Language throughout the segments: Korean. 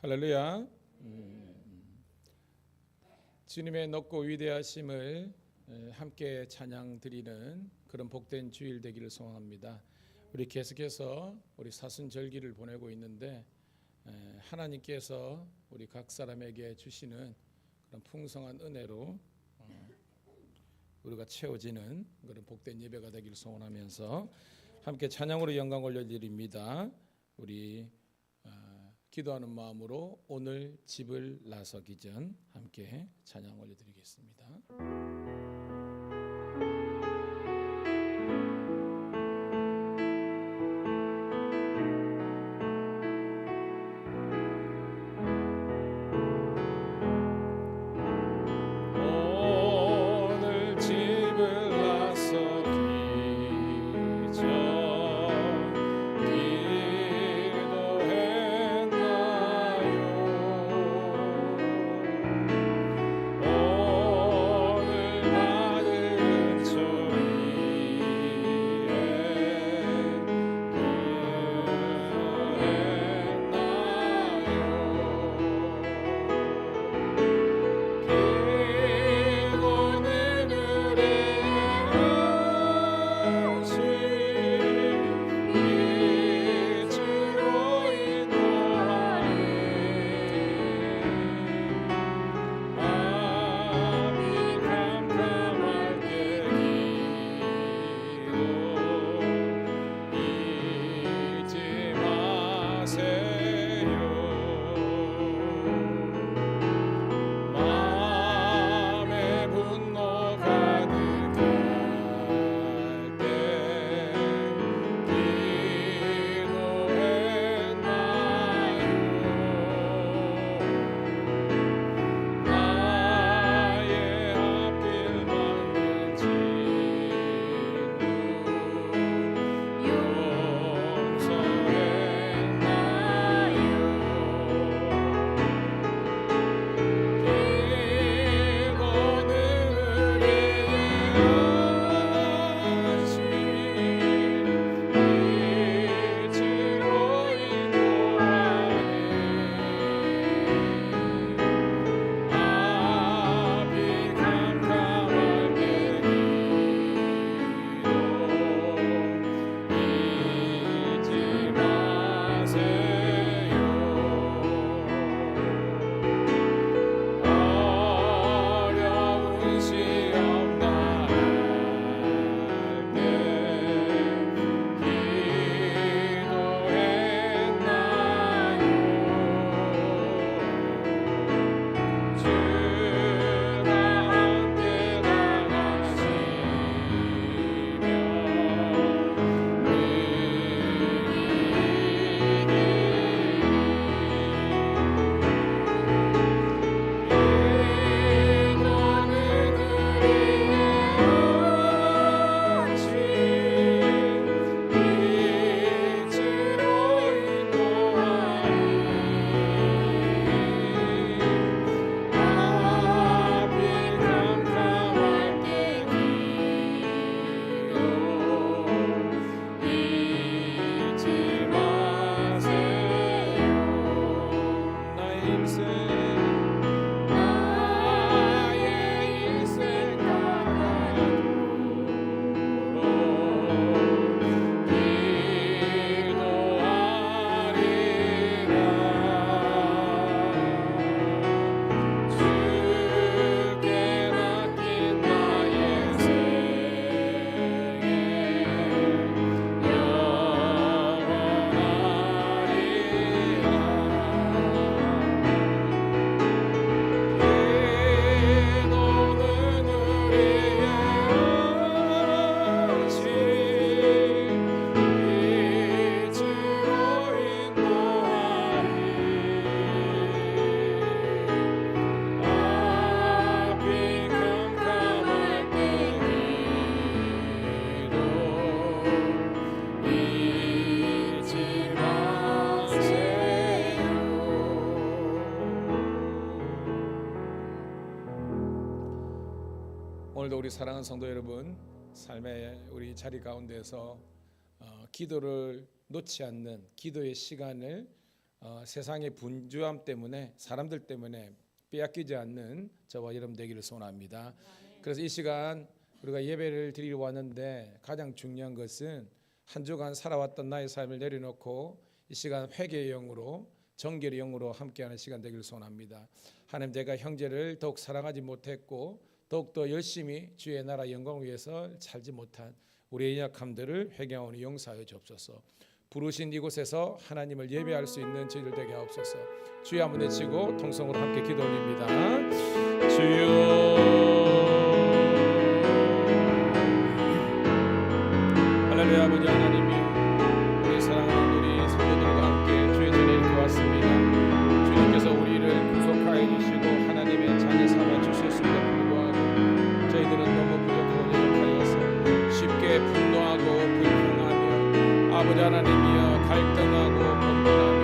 할렐루야. 주님의 높고 위대하심을 함께 찬양 드리는 그런 복된 주일 되기를 소원합니다. 우리 계속해서 우리 사순절기를 보내고 있는데 하나님께서 우리 각 사람에게 주시는 그런 풍성한 은혜로 우리가 채워지는 그런 복된 예배가 되기를 소원하면서 함께 찬양으로 영광 올려드립니다. 우리 기도하는 마음으로 오늘 집을 나서기 전 함께 찬양 올려드리겠습니다. 오늘 집을 나서기 전 오늘도 우리 사랑하는 성도 여러분, 삶의 우리 자리 가운데서 기도를 놓지 않는 기도의 시간을 세상의 분주함 때문에 사람들 때문에 빼앗기지 않는 저와 여러분 되기를 소원합니다. 그래서 이 시간 우리가 예배를 드리러 왔는데 가장 중요한 것은 한 주간 살아왔던 나의 삶을 내려놓고 이 시간 회개의 영으로 정결의 영으로 함께하는 시간 되기를 소원합니다. 하나님, 내가 형제를 더욱 사랑하지 못했고 더욱더 열심히 주의 나라 영광을 위해서 살지 못한 우리의 연약함들을 회개하오니 용서하여 주옵소서. 부르신 이곳에서 하나님을 예배할 수 있는 저희들 되게 하옵소서. 주여 한번 외치고 통성으로 함께 기도 올립니다. 주여, 할렐루야. 아버지 하나님이 우리 사랑하는 우리 성도들과 함께 주의 전에 이렇게 왔습니다. 주님께서 우리를 구속하여 주시고 하나님의 자녀 삼아 주셨음에도 불구하고 저희들은 너무 부족하고 연약하여서 쉽게 분노하고 불평하며 아버지 하나님이여 갈등하고 번번하며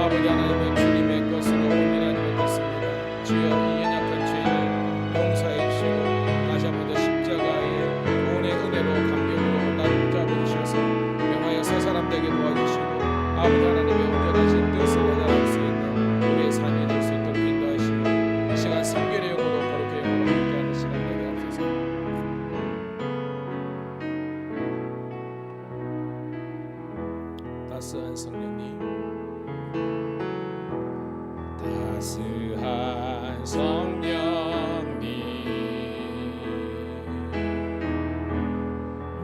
아버지 하나님의 주님의 것으로 올인하지 못했습니다. 주여, 이 연약한 죄를 용서해 주시고 다시 한 번 더 십자가의 구원의 은혜로 감격으로 나를 붙잡아 주셔서 명하여 새 사람 되게 도와주시고 아버지 하나님의 온전하신 뜻을 해나갈 수 있는 우리의 삶이 될 수 있도록 인도하시고 이 시간 성결의 영으로 거룩의 영으로 함께하는 시간 되게 하옵소서. 따스한 성령님, 따스한 성령님,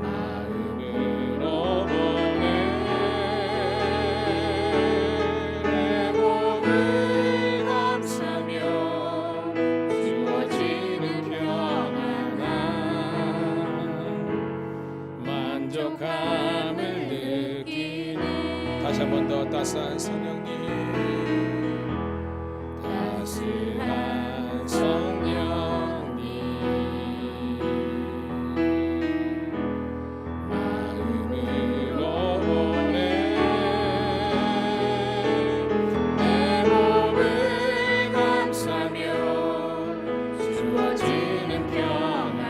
마음으로 보내 내 몸을 감싸며 주어지는 평안함 만족함을 느끼는 다시 한 번 더 따스한 성령님, 따스한 성령님, 마음으로 보내 내 몸을 감싸며 주어지는 평안함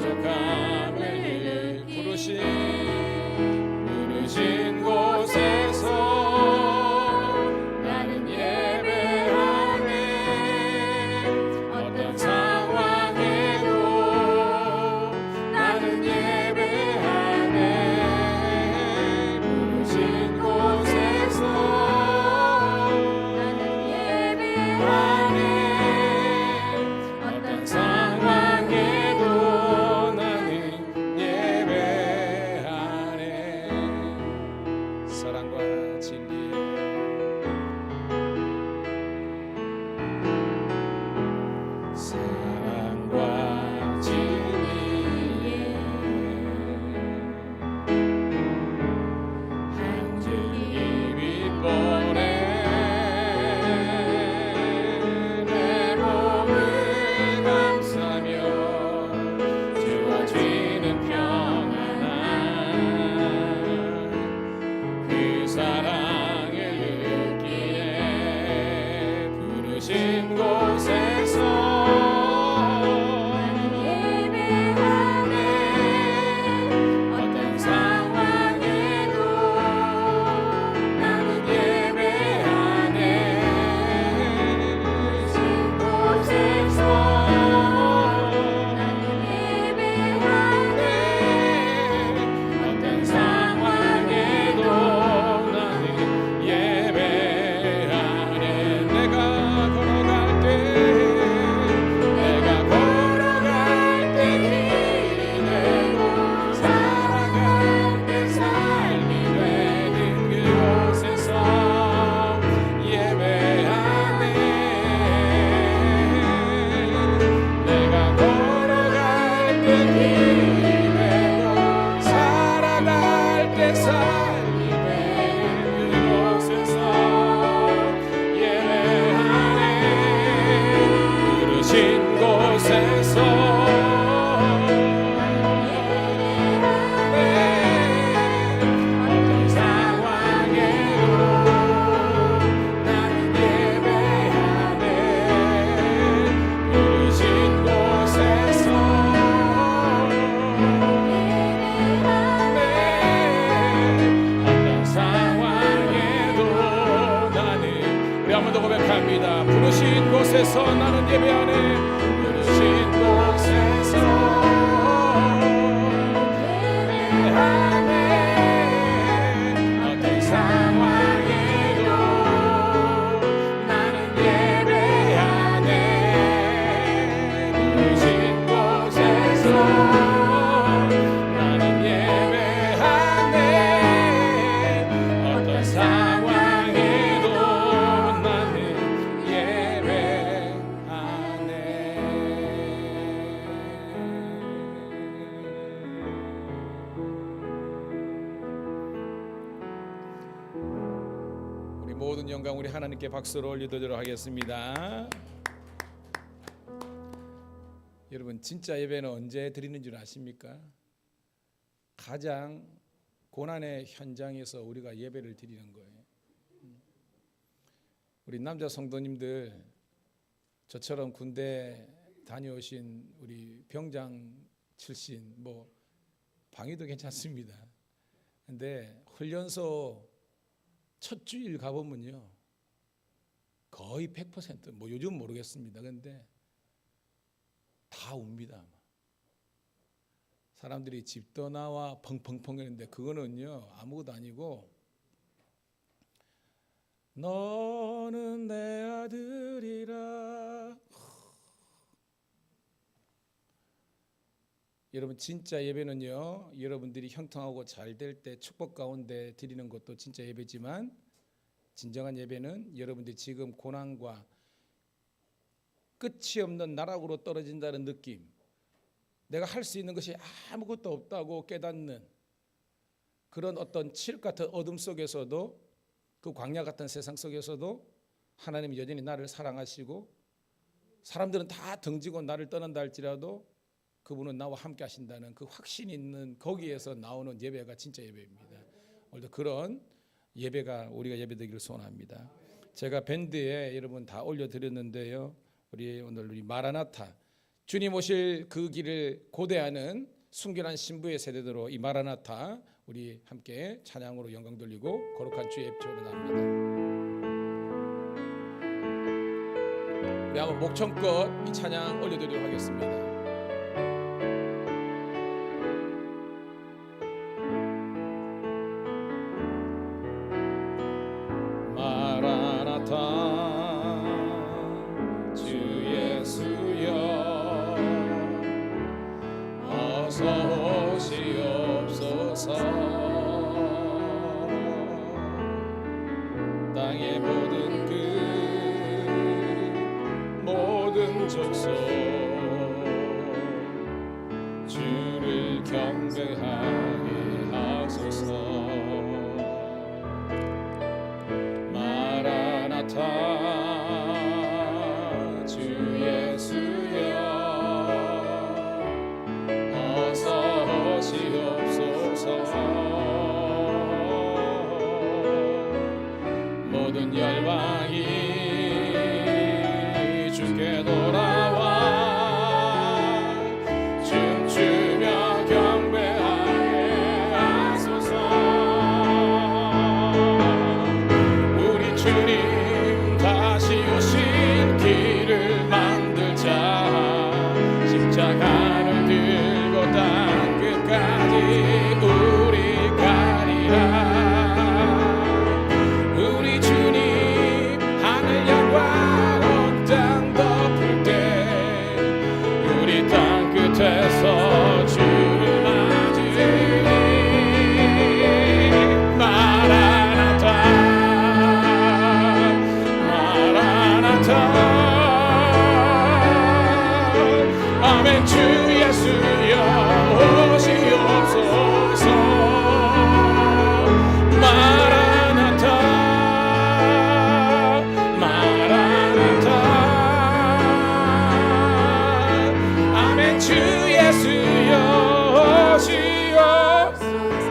만족함을 부르신 곳에서 나는 예배하네. 어떤 상황에도 나는 예배하네. 부르신 곳에서 나는 예배하네. 어떤 상황에도 나는 예배하네. 사랑과 진리의 사랑과 진리의 한 줄기 빛보내 내 몸을 감싸며 주어지는 평안함 그 사랑을 느끼네. 부르신 곳에서 어떤 상황에도 나는 예배하네. 부르신 곳에서 나는 예배하네. 어떤 상황에도 나는 예배하네. 내가 걸어갈 때 길이 되고 살아갈 때 삶이 되는 그곳에서 예배하네. 내가 걸어갈 때 길이 되고 살아갈 때 삶이 되는 그곳에서 예배하네. 부르신 곳에서 어떤 상황에도 나는 예배하네. 부르신 곳에서 곳에서 나는 예배하네. 부르신 곳에서 예배하네. 어떤 상황에도 나는 예배하네. 부르신 곳에서 나는 예배하네. 어떤 상황에도 나는 예배하네. 우리 모든 영광 우리 하나님께 박수로 올려드리도록 하겠습니다. 여러분, 진짜 예배는 언제 드리는 줄 아십니까? 가장 고난의 현장에서 우리가 예배를 드리는 거예요. 우리 남자 성도님들, 저처럼 군대 다녀오신 우리 병장 출신, 뭐 방위도 괜찮습니다. 근데 훈련소 첫 주일 가보면요, 거의 100%, 뭐 요즘 모르겠습니다. 근데 다 웁니다. 사람들이 집 떠나와 펑펑펑 했는데 그거는요 아무것도 아니고, 너는 내 아들이라. 여러분, 진짜 예배는요, 여러분들이 형통하고 잘 될 때 축복 가운데 드리는 것도 진짜 예배지만, 진정한 예배는 여러분들이 지금 고난과 끝이 없는 나락으로 떨어진다는 느낌, 내가 할 수 있는 것이 아무것도 없다고 깨닫는 그런 어떤 칠흑 같은 어둠 속에서도, 그 광야 같은 세상 속에서도 하나님이 여전히 나를 사랑하시고, 사람들은 다 등지고 나를 떠난다 할지라도 그분은 나와 함께 하신다는 그 확신이 있는, 거기에서 나오는 예배가 진짜 예배입니다. 오늘도 그런 예배가 우리가 예배되기를 소원합니다. 제가 밴드에 여러분 다 올려드렸는데요, 우리 오늘 우리 마라나타, 주님 오실 그 길을 고대하는 순결한 신부의 세대대로 이 마라나타 우리 함께 찬양으로 영광 돌리고 거룩한 주의 입초를 나옵니다. 우리 한번 목청껏 이 찬양 올려드리도록 하겠습니다. 땅의 모든 모든 족속 주를 경배하게 하소서. 마라나타 주 예수여 어서 오시옵소서. 모든 열방이 주께 돌아와 춤추며 경배하게 하소서. 우리 주님 다시 오신 길을 만들자. 십자가를 들고 땅 끝까지 우리 가리라. 끝에서 주를 맞으리. 마라나타 마라나타. 아멘. 주 예수여 오시옵소서. 마라나타 마라나타. 주 예수여 오시오.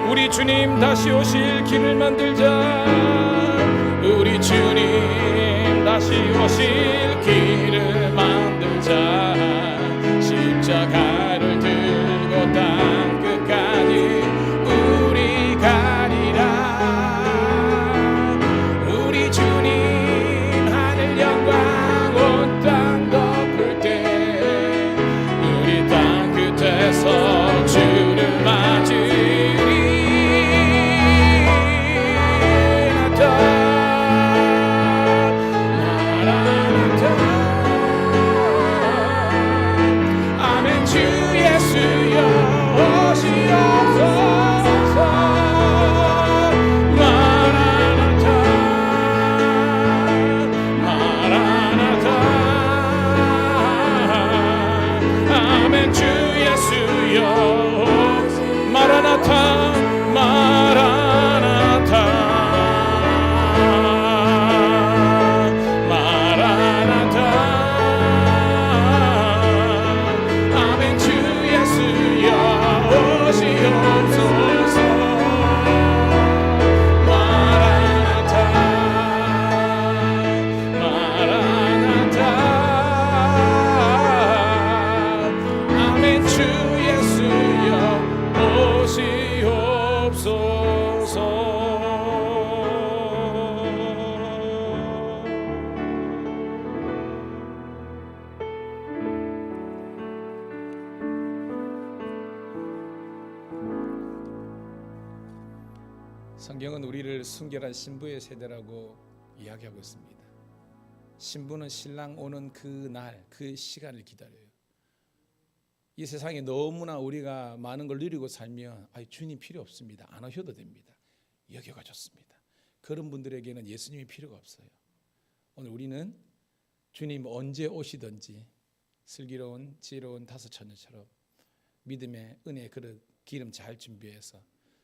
우리 주님 다시 오실 길을 만들자. 우리 주님 다시 오실 길을 만들자. 십자가를 들고 땅 끝까지 우리 가리라. 우리 주님 하늘 영광 온 땅 성경은 우리를 순결한 신부의 세대라고 이야기하고 있습니다. 신부는 신랑 오는 그 날, 그 시간을 기다려요. 이 세상에 너무나 우리가 많은 걸 누리고 살면 주님 필요 없습니다, 안 오셔도 됩니다, 여기가 좋습니다, 그런 분들에게는 예수님이 필요가 없어요. 오늘 우리는 주님 언제 오시든지 슬기로운 지혜로운 다섯 처녀처럼 믿음의 은혜의 그릇 기름 잘 준비해서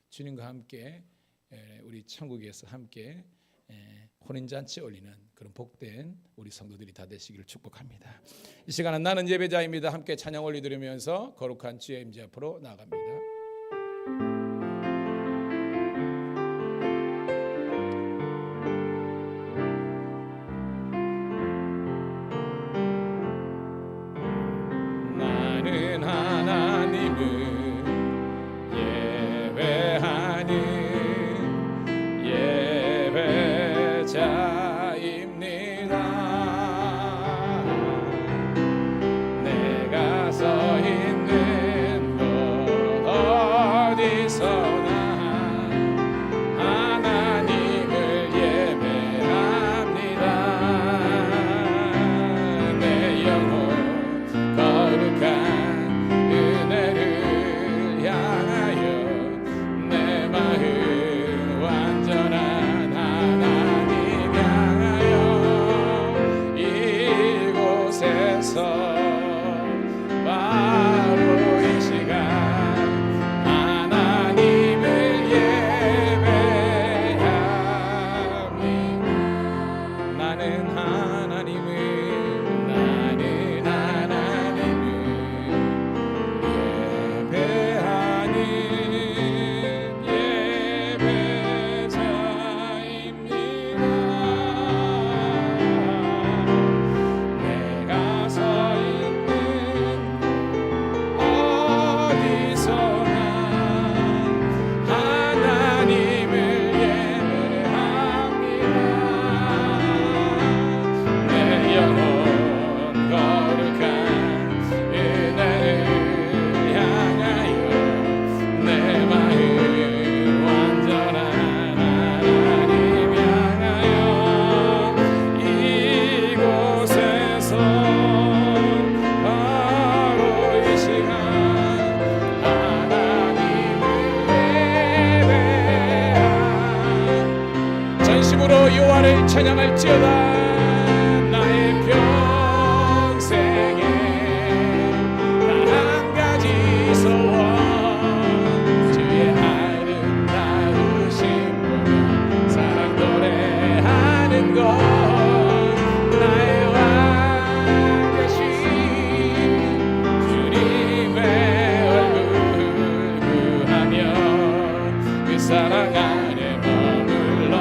주님과 함께 우리 천국에서 함께 혼인잔치 올리는 그런 복된 우리 성도들이 다 되시기를 축복합니다. 이 시간은 나는 예배자입니다. 함께 찬양 올려드리면서 거룩한 주의 임재 앞으로 나아갑니다. 나는 하나님을 예배하는 예배자입니다. 내가 서 있는 곳 어디서나 하나님을 예배합니다. 내 영혼 거룩한 은혜를 향하여 내 마음 완전한 하나님 향하여 이곳에서 바로 이 시간 하나님을 예배합니다. 나는 하나님을 예배하는 예배자입니다. 내가 서 있는 어디서나 하나님을 예배합니다. 내 영혼 거룩한 은혜를 향하여 내 마음 완전한 하나님 향하여 이곳에서 바로 이 시간 하나님을 예배하는 전심으로 여호와를 찬양할지어다. 나의 평생에 단 한 가지 소원 주의 아름다우신 보며 사랑 노래하는 것 나의 왕 되신 주님의 얼굴 구하며 그 사랑 안에 머물러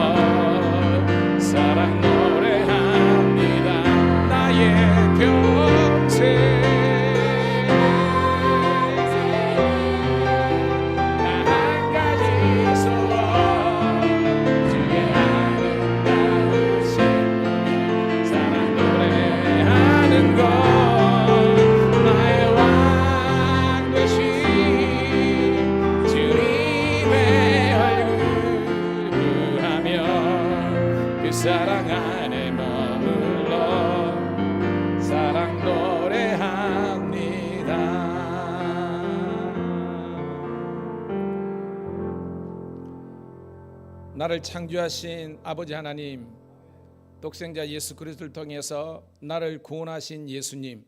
사랑 노래합니다. 나의 평생 단 한 가지 소원 주의 아름다우신 사랑 노래하는 것 나의 왕 되신 주님의 얼굴 구하며 그 사랑 안에 머물러 사랑 노래합니다. 나를 창조하신 아버지 하나님, 독생자 예수 그리스도를 통해서 나를 구원하신 예수님,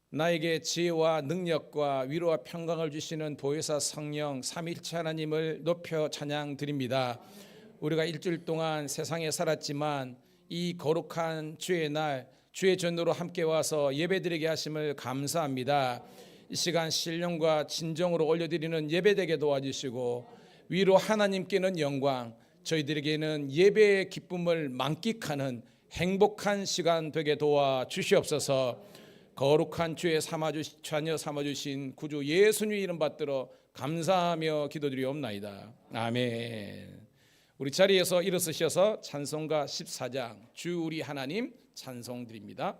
나에게 지혜와 능력과 위로와 평강을 주시는 보혜사 성령 삼위일체 하나님을 높여 찬양드립니다. 우리가 일주일 동안 세상에 살았지만 이 거룩한 주의 날 주의 전으로 함께 와서 예배드리게 하심을 감사합니다. 이 시간 신령과 진정으로 올려드리는 예배되게 도와주시고 위로 하나님께는 영광, 저희들에게는 예배의 기쁨을 만끽하는 행복한 시간 되게 도와주시옵소서. 거룩한 주의 자녀 삼아주신 구주 예수님 이름 받들어 감사하며 기도드리옵나이다. 아멘. 우리 자리에서 일어서셔서 찬송가 14장 주 우리 하나님 찬송 드립니다.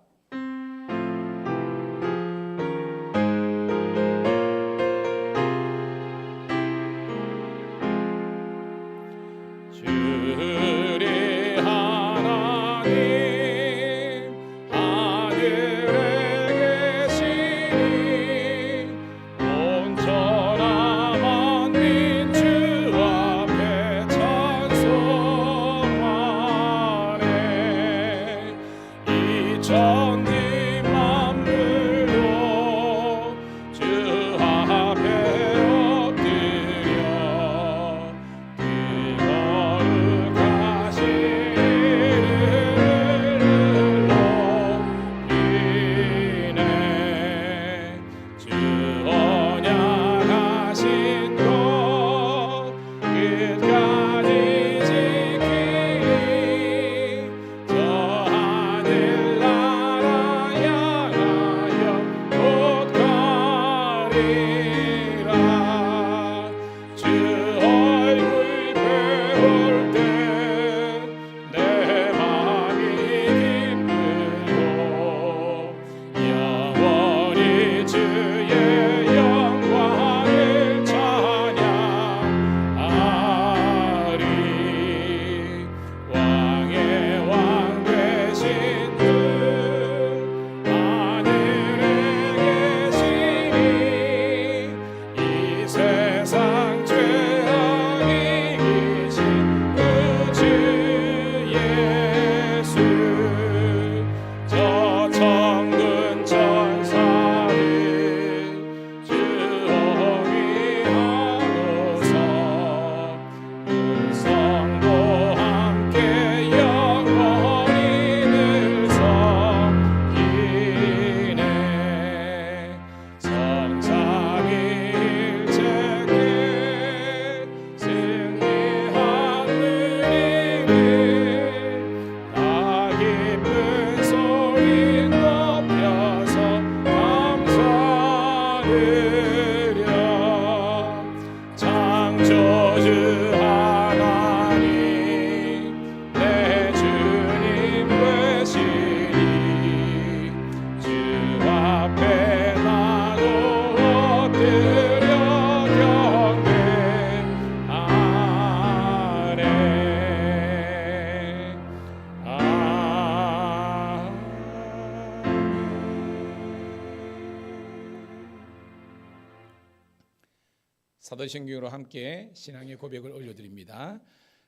사도신경으로 함께 신앙의 고백을 올려드립니다.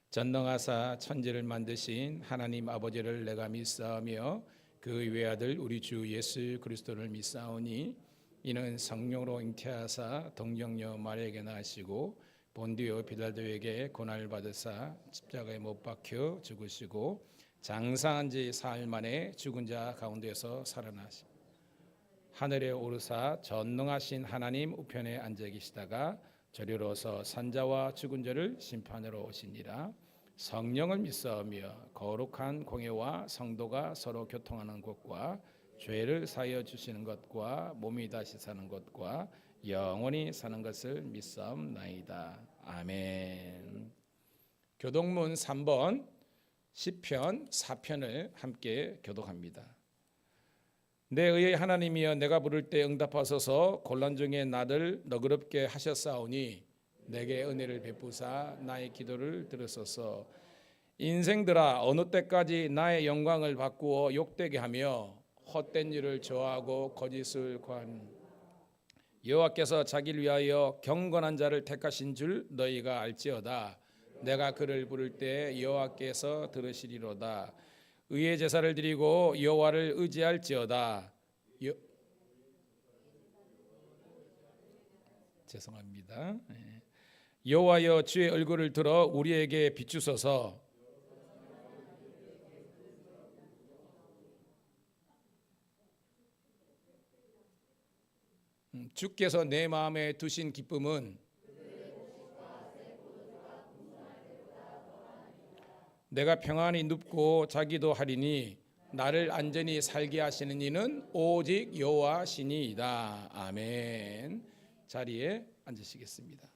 전능하사 천지를 만드신 하나님 아버지를 내가 믿사오며 그 외아들 우리 주 예수 그리스도를 믿사오니 이는 성령으로 잉태하사 동정녀 마리아에게 나시고 본디오 빌라도에게 고난을 받으사 십자가에 못 박혀 죽으시고 장사한 지 사흘 만에 죽은 자 가운데서 살아나시고 하늘에 오르사 전능하신 하나님 우편에 앉아 계시다가 저리로서 산자와 죽은 자를 심판하러 오시니라. 성령을 믿사오며 거룩한 공회와 성도가 서로 교통하는 것과 죄를 사하여 주시는 것과 몸이 다시 사는 것과 영원히 사는 것을 믿사옵나이다. 아멘. 교독문 3번 시편 4편을 함께 교독합니다. 내 의의 하나님이여 내가 부를 때 응답하소서. 곤란 중에 나를 너그럽게 하셨사오니 내게 은혜를 베푸사 나의 기도를 들으소서. 인생들아 어느 때까지 나의 영광을 바꾸어 욕되게 하며 헛된 일을 좋아하고 거짓을 구하는 여호와께서 자기를 위하여 경건한 자를 택하신 줄 너희가 알지어다. 내가 그를 부를 때 여호와께서 들으시리로다. 의의 제사를 드리고 여호와를 의지할지어다. 죄송합니다. 여호와여 주의 얼굴을 들어 우리에게 비추소서. 주께서 내 마음에 두신 기쁨은 내가 평안히 눕고 자기도 하리니 나를 안전히 살게 하시는 이는 오직 여호와시니이다. 아멘. 자리에 앉으시겠습니다.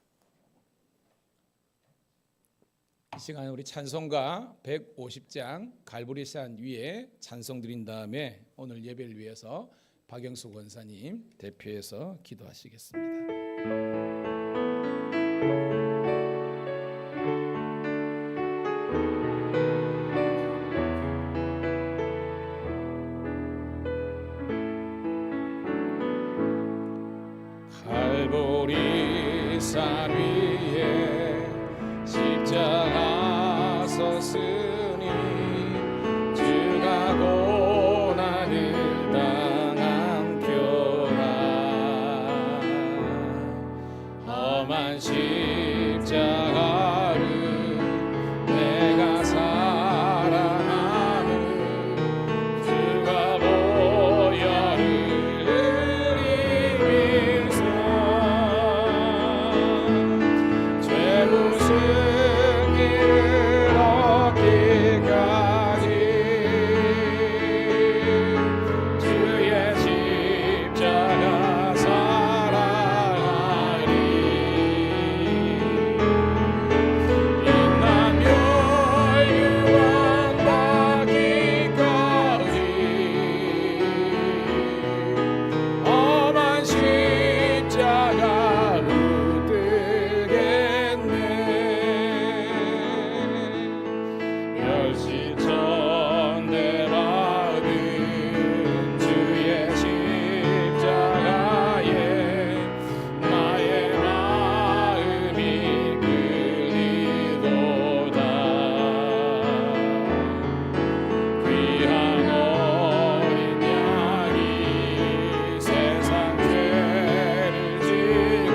이 시간에 우리 찬송가 150장 갈보리산 위에 찬송 드린 다음에 오늘 예배를 위해서 박영수 권사님 대표해서 기도하시겠습니다. 갈보리산 위에 십자가 섰으니 주가 고난을 당한 표라. 험한 십자가를 내가 사랑함을 주가 보혈을 흘리면서 죄부 승리를 얻기까지 주의 십자가 사랑하리. 빛나며 유언받기까지 험한 십자가 붙들겠네. 멸시천대 받은 주의 십자가에 나의 마음이 끌리도다. 귀한 어린 양이 세상 죄를 지고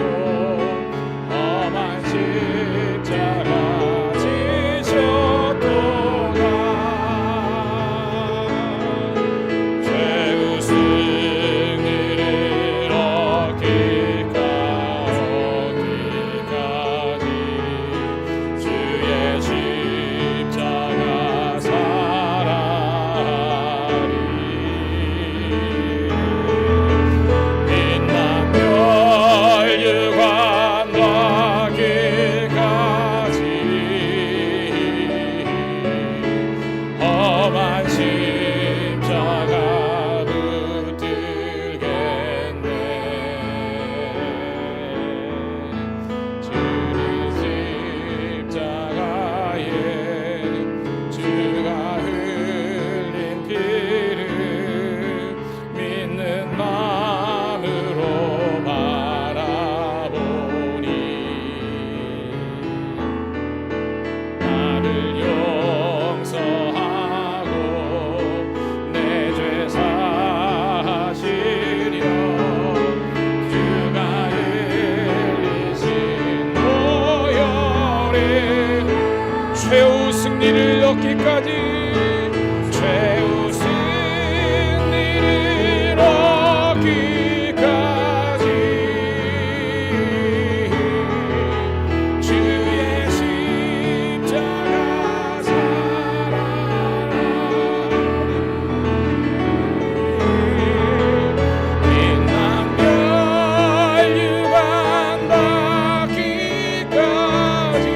험한 십자가 지셨도다. 죄의 승리를 얻기까지 주의 십자가 사랑하리. 빛나며 유관 받기까지 험한 십자가 붙들겠네. 주의 십자가에 주가 흘린 피를 믿는 마음으로 바라보니 나를 용서하고 내 죄 사하시려 주가 흘리신 보혈에 최후 승리를 얻기까지 최후 승리를 얻기까지 주의 십자가 사랑하리. 빛나며 유관 받기까지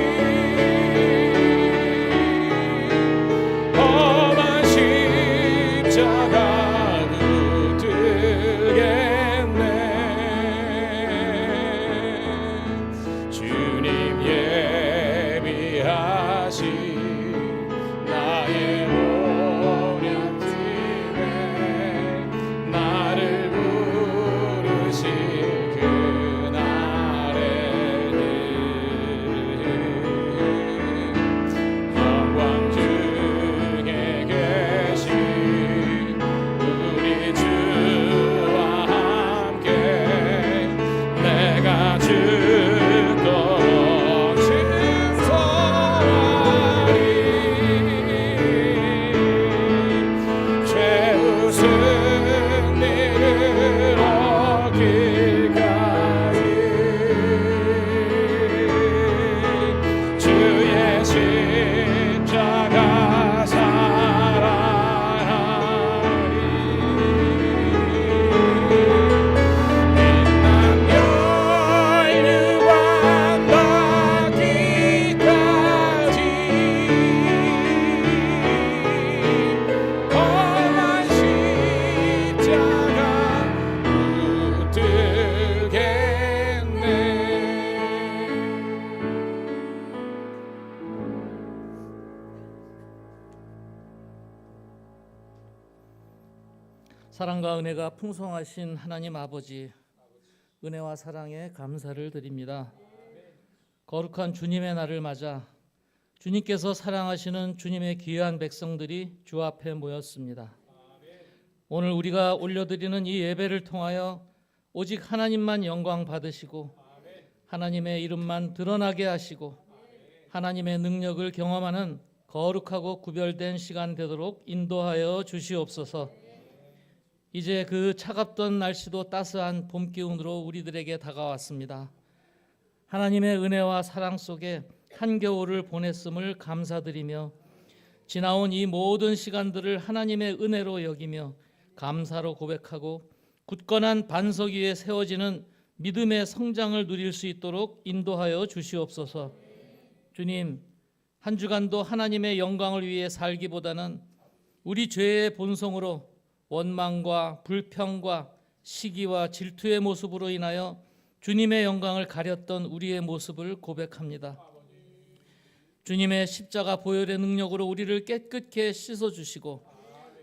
험한 십자가 붙들겠네. 사랑과 은혜가 풍성하신 하나님 아버지, 은혜와 사랑에 감사를 드립니다. 거룩한 주님의 날을 맞아 주님께서 사랑하시는 주님의 귀한 백성들이 주 앞에 모였습니다. 오늘 우리가 올려드리는 이 예배를 통하여 오직 하나님만 영광 받으시고 하나님의 이름만 드러나게 하시고 하나님의 능력을 경험하는 거룩하고 구별된 시간 되도록 인도하여 주시옵소서. 이제 그 차갑던 날씨도 따스한 봄 기운으로 우리들에게 다가왔습니다. 하나님의 은혜와 사랑 속에 한겨울을 보냈음을 감사드리며 지나온 이 모든 시간들을 하나님의 은혜로 여기며 감사로 고백하고 굳건한 반석 위에 세워지는 믿음의 성장을 누릴 수 있도록 인도하여 주시옵소서. 주님, 한 주간도 하나님의 영광을 위해 살기보다는 우리 죄의 본성으로 원망과 불평과 시기와 질투의 모습으로 인하여 주님의 영광을 가렸던 우리의 모습을 고백합니다. 주님의 십자가 보혈의 능력으로 우리를 깨끗게 씻어주시고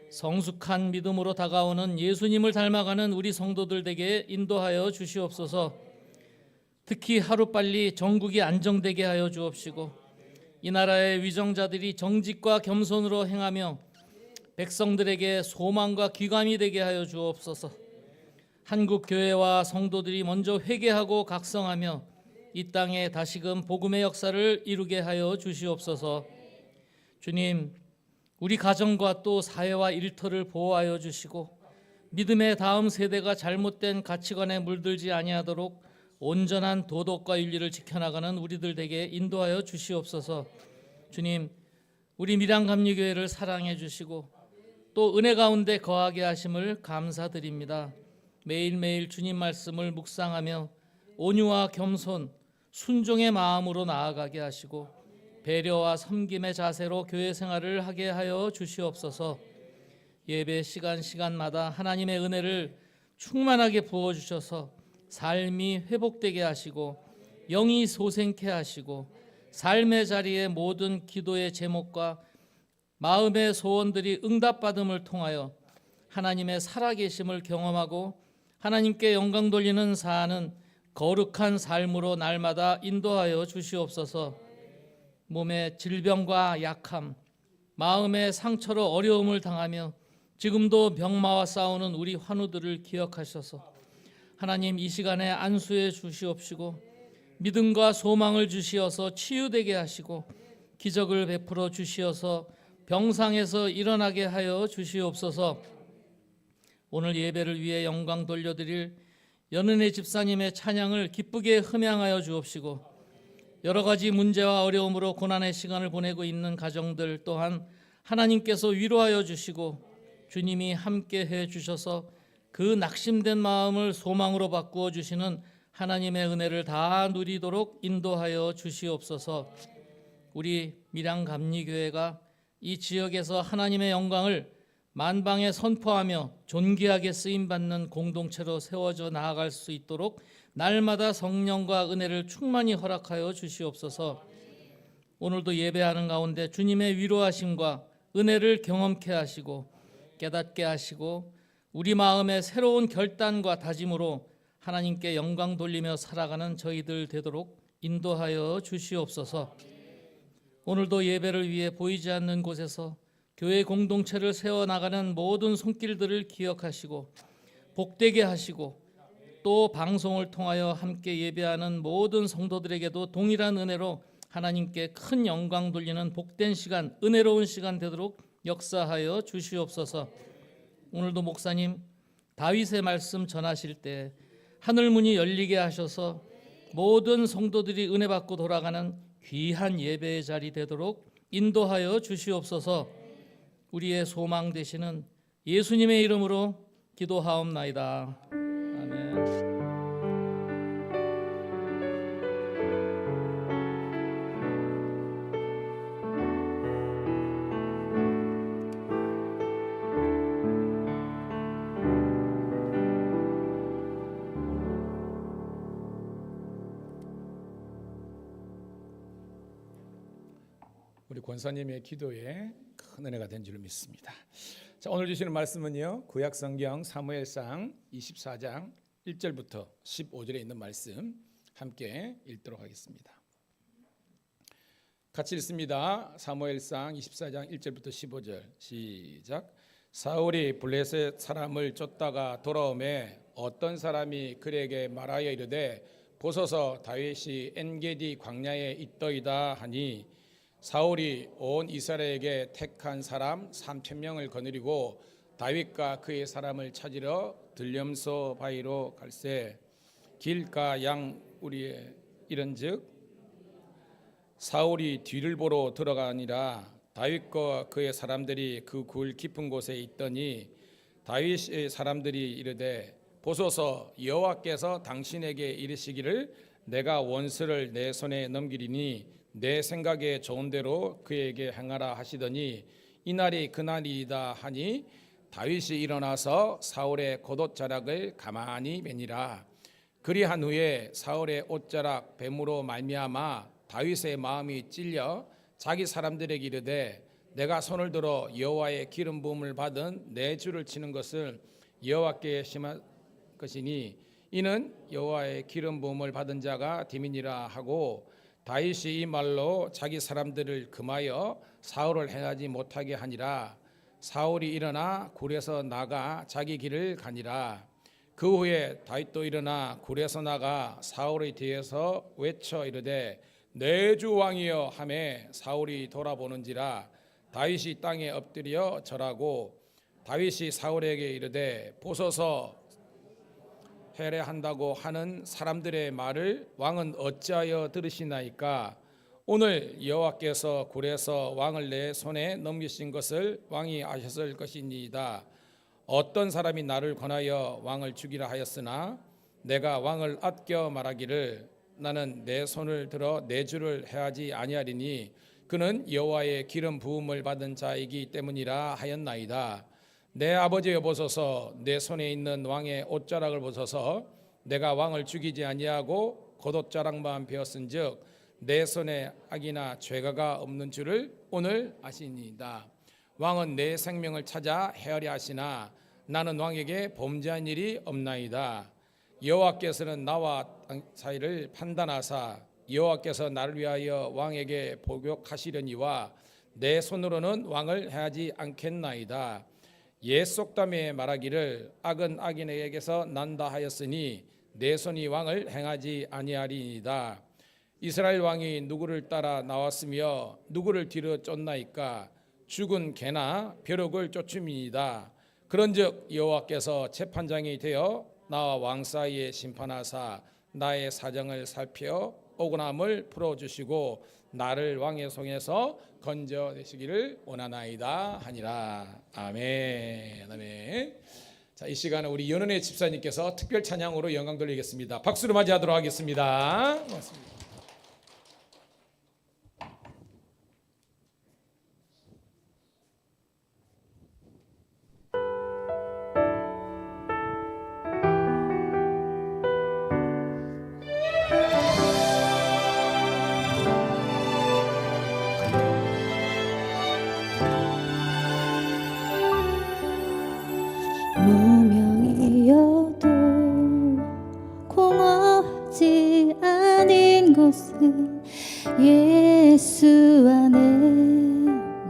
성숙한 믿음으로 다가오는 예수님을 닮아가는 우리 성도들 되게 인도하여 주시옵소서. 특히 하루빨리 전국이 안정되게 하여 주옵시고 이 나라의 위정자들이 정직과 겸손으로 행하며 백성들에게 소망과 귀감이 되게 하여 주옵소서. 한국 교회와 성도들이 먼저 회개하고 각성하며 이 땅에 다시금 복음의 역사를 이루게 하여 주시옵소서. 주님, 우리 가정과 또 사회와 일터를 보호하여 주시고 믿음의 다음 세대가 잘못된 가치관에 물들지 아니하도록 온전한 도덕과 윤리를 지켜나가는 우리들 되게 인도하여 주시옵소서. 주님, 우리 밀양감리교회를 사랑해 주시고 또 은혜 가운데 거하게 하심을 감사드립니다. 매일매일 주님 말씀을 묵상하며 온유와 겸손, 순종의 마음으로 나아가게 하시고 배려와 섬김의 자세로 교회 생활을 하게 하여 주시옵소서. 예배 시간마다 하나님의 은혜를 충만하게 부어주셔서 삶이 회복되게 하시고 영이 소생케 하시고 삶의 자리에 모든 기도의 제목과 마음의 소원들이 응답받음을 통하여 하나님의 살아계심을 경험하고 하나님께 영광 돌리는 사는 거룩한 삶으로 날마다 인도하여 주시옵소서. 몸의 질병과 약함, 마음의 상처로 어려움을 당하며 지금도 병마와 싸우는 우리 환우들을 기억하셔서 하나님 이 시간에 안수해 주시옵시고 믿음과 소망을 주시어서 치유되게 하시고 기적을 베풀어 주시어서 병상에서 일어나게 하여 주시옵소서. 오늘 예배를 위해 영광 돌려드릴 연은혜 집사님의 찬양을 기쁘게 흠양하여 주옵시고 여러 가지 문제와 어려움으로 고난의 시간을 보내고 있는 가정들 또한 하나님께서 위로하여 주시고 주님이 함께해 주셔서 그 낙심된 마음을 소망으로 바꾸어 주시는 하나님의 은혜를 다 누리도록 인도하여 주시옵소서. 우리 밀양감리교회가 이 지역에서 하나님의 영광을 만방에 선포하며 존귀하게 쓰임받는 공동체로 세워져 나아갈 수 있도록 날마다 성령과 은혜를 충만히 허락하여 주시옵소서. 오늘도 예배하는 가운데 주님의 위로하심과 은혜를 경험케 하시고 깨닫게 하시고 우리 마음의 새로운 결단과 다짐으로 하나님께 영광 돌리며 살아가는 저희들 되도록 인도하여 주시옵소서. 오늘도 예배를 위해 보이지 않는 곳에서 교회 공동체를 세워나가는 모든 손길들을 기억하시고 복되게 하시고 또 방송을 통하여 함께 예배하는 모든 성도들에게도 동일한 은혜로 하나님께 큰 영광 돌리는 복된 시간, 은혜로운 시간 되도록 역사하여 주시옵소서. 오늘도 목사님 다윗의 말씀 전하실 때 하늘 문이 열리게 하셔서 모든 성도들이 은혜 받고 돌아가는 귀한 예배의 자리 되도록 인도하여 주시옵소서. 우리의 소망 되시는 예수님의 이름으로 기도하옵나이다. 아멘. 우리 권사님의 기도에 큰 은혜가 된 줄 믿습니다. 자, 오늘 주시는 말씀은요, 구약성경 사무엘상 24장 1절부터 15절에 있는 말씀 함께 읽도록 하겠습니다. 같이 읽습니다. 사무엘상 24장 1절부터 15절 시작. 사울이 블레셋 사람을 쫓다가 돌아오매 어떤 사람이 그에게 말하여 이르되 보소서 다윗이 엔게디 광야에 있더이다 하니 사울이 온 이스라엘에게 택한 사람 3,000명을 거느리고 다윗과 그의 사람을 찾으러 들렴소 바위로 갈새 길가 양 우리에 이른즉 사울이 뒤를 보러 들어가니라. 다윗과 그의 사람들이 그 굴 깊은 곳에 있더니 다윗의 사람들이 이르되 보소서 여호와께서 당신에게 이르시기를 내가 원수를 내 손에 넘기리니 내 생각에 좋은 대로 그에게 행하라 하시더니 이날이 그날이다 하니 다윗이 일어나서 사울의 겉옷자락을 가만히 매니라. 그리한 후에 사울의 옷자락 뱀으로 말미암아 다윗의 마음이 찔려 자기 사람들에게 이르되 내가 손을 들어 여호와의 기름 부음을 받은 내 주를 치는 것을 여호와께 심할 것이니 이는 여호와의 기름 부음을 받은 자가 됨이니라 하고 다윗이 이 말로 자기 사람들을 금하여 사울을 행하지 못하게 하니라. 사울이 일어나 굴에서 나가 자기 길을 가니라. 그 후에 다윗도 일어나 굴에서 나가 사울의 뒤에서 외쳐 이르되 내 주 왕이여 하매 사울이 돌아보는지라. 다윗이 땅에 엎드려 절하고 다윗이 사울에게 이르되 보소서 해례한다고 하는 사람들의 말을 왕은 어찌하여 들으시나이까. 오늘 여호와께서 굴에서 왕을 내 손에 넘기신 것을 왕이 아셨을 것이니이다. 어떤 사람이 나를 권하여 왕을 죽이라 하였으나 내가 왕을 아껴 말하기를 나는 내 손을 들어 내 주를 해하지 아니하리니 그는 여호와의 기름 부음을 받은 자이기 때문이라 하였나이다. 내 아버지여 보소서 내 손에 있는 왕의 옷자락을 보소서 내가 왕을 죽이지 아니하고 겉옷자락만 베었은즉 내 손에 악이나 죄가가 없는 줄을 오늘 아시니이다. 왕은 내 생명을 찾아 헤아려 하시나 나는 왕에게 범죄한 일이 없나이다. 여호와께서는 나와 땅 사이를 판단하사 여호와께서 나를 위하여 왕에게 복역하시려니와 내 손으로는 왕을 해하지 않겠나이다. 옛 속담에 말하기를 악은 악인에게서 난다 하였으니 내 손이 왕을 행하지 아니하리이다. 이스라엘 왕이 누구를 따라 나왔으며 누구를 뒤로 쫓나이까. 죽은 개나 벼룩을 쫓음이니이다. 그런즉 여호와께서 재판장이 되어 나와 왕 사이에 심판하사 나의 사정을 살펴 억울함을 풀어주시고 나를 왕의 손에서 건져내시기를 원하나이다 하니라. 아멘. 아멘. 자, 이 시간에 우리 연은혜 집사님께서 특별 찬양으로 영광 돌리겠습니다. 박수로 맞이하도록 하겠습니다. 고맙습니다. 무명이어도 공허하지 않은 곳은 예수 안에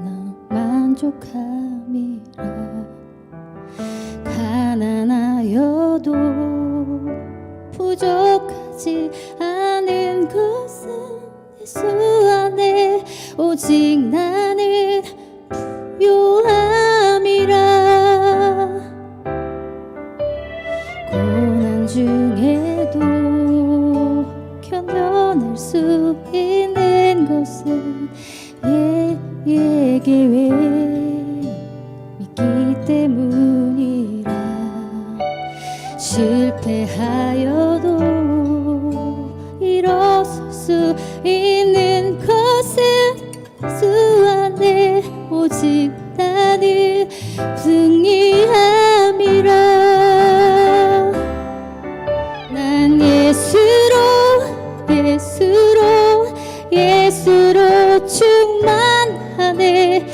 나 만족함이라. 가난하여도 부족하지 않은 것은 예수 안에 오직 나는 부요함이라. 고난 중에도 견뎌낼 수 있는 것은 계획 믿기 때문이라. 실패하여도 일어설 수 있는 것은 주 안에 오직 나는 승리함이라. 난 예수로 충만하네. 날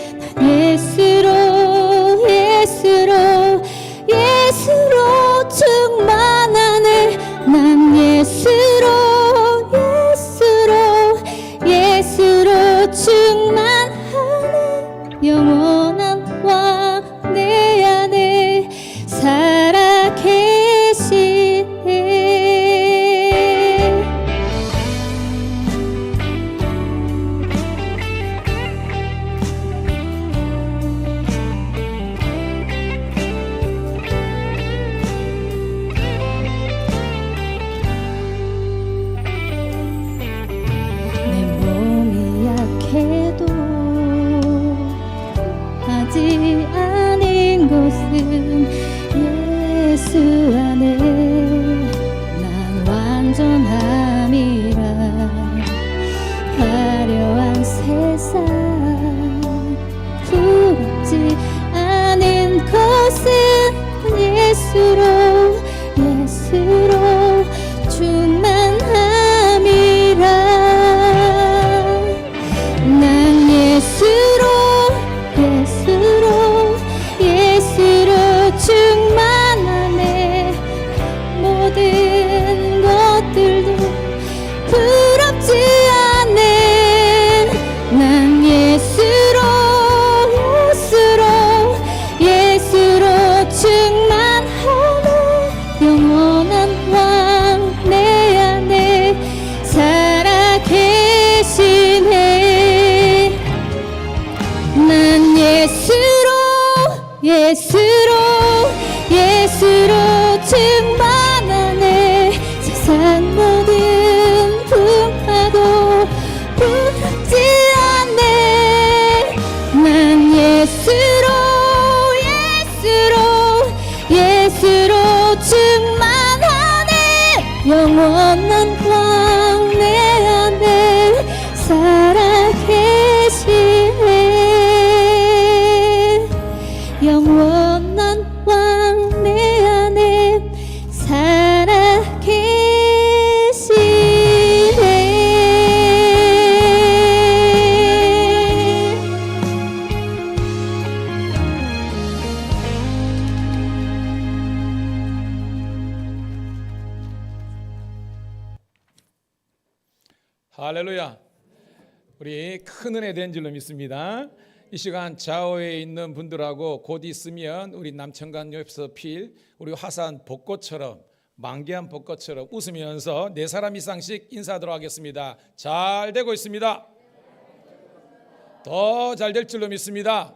부럽지 않은 것은 예수 안에 난 완전함이라. 화려한 세상 부럽지 않은 것은 예수로 충만함이라. 난 예수로 충만하네. 모든 것들도 부럽지 않네. 난 예수로 충만하네. 영원한 왕 내 안에 살아계시네. 난 예수로 충만하네. 세상 모든 풍파도 부럽지 않네. 난 예수로 충만하네. 영원한 왕 내 안에 살아계시네. 영원한 왕 내 안에 살아계시네. 할렐루야. 우리 큰 은혜 된 줄로 믿습니다. 이 시간 좌우에 있는 분들하고 곧 있으면 우리 남천강 옆에서 필 우리 화산 벚꽃처럼 만개한 벚꽃처럼 웃으면서 네 사람 이상씩 인사하도록 하겠습니다. 잘 되고 있습니다. 더 잘 될 줄로 믿습니다.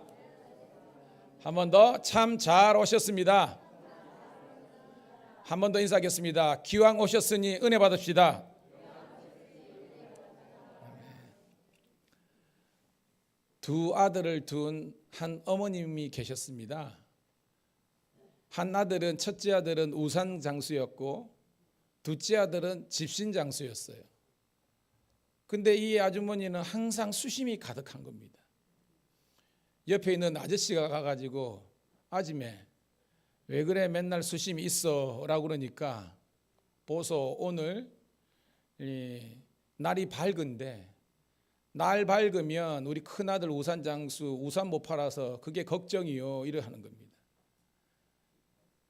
한 번 더 참 잘 오셨습니다. 한 번 더 인사하겠습니다. 기왕 오셨으니 은혜 받읍시다. 두 아들을 둔 한 어머님이 계셨습니다. 한 아들은 첫째 아들은 우산 장수였고 둘째 아들은 집신 장수였어요. 근데 이 아주머니는 항상 수심이 가득한 겁니다. 옆에 있는 아저씨가 가가지고 아줌매 왜 그래 맨날 수심이 있어 라고 그러니까 보소 오늘 날이 밝은데 날 밝으면 우리 큰아들 우산장수 우산 못 팔아서 그게 걱정이요 이래 하는 겁니다.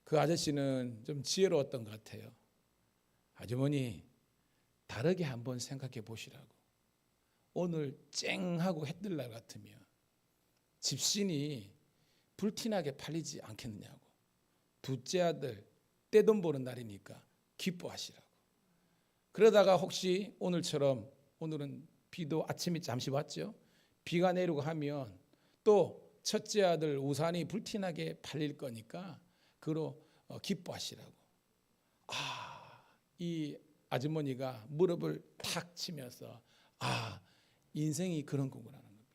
그 아저씨는 좀 지혜로웠던 것 같아요. 아주머니 다르게 한번 생각해 보시라고. 오늘 쨍하고 해 뜰 날 같으면 집신이 불티나게 팔리지 않겠느냐고. 둘째 아들 떼돈 버는 날이니까 기뻐하시라고. 그러다가 혹시 오늘처럼 오늘은 비도 아침에 잠시 왔죠. 비가 내리고 하면 또 첫째 아들 우산이 불티나게 팔릴 거니까 그로 기뻐하시라고. 이 아주머니가 무릎을 탁 치면서 인생이 그런 거구나 하는 겁니다.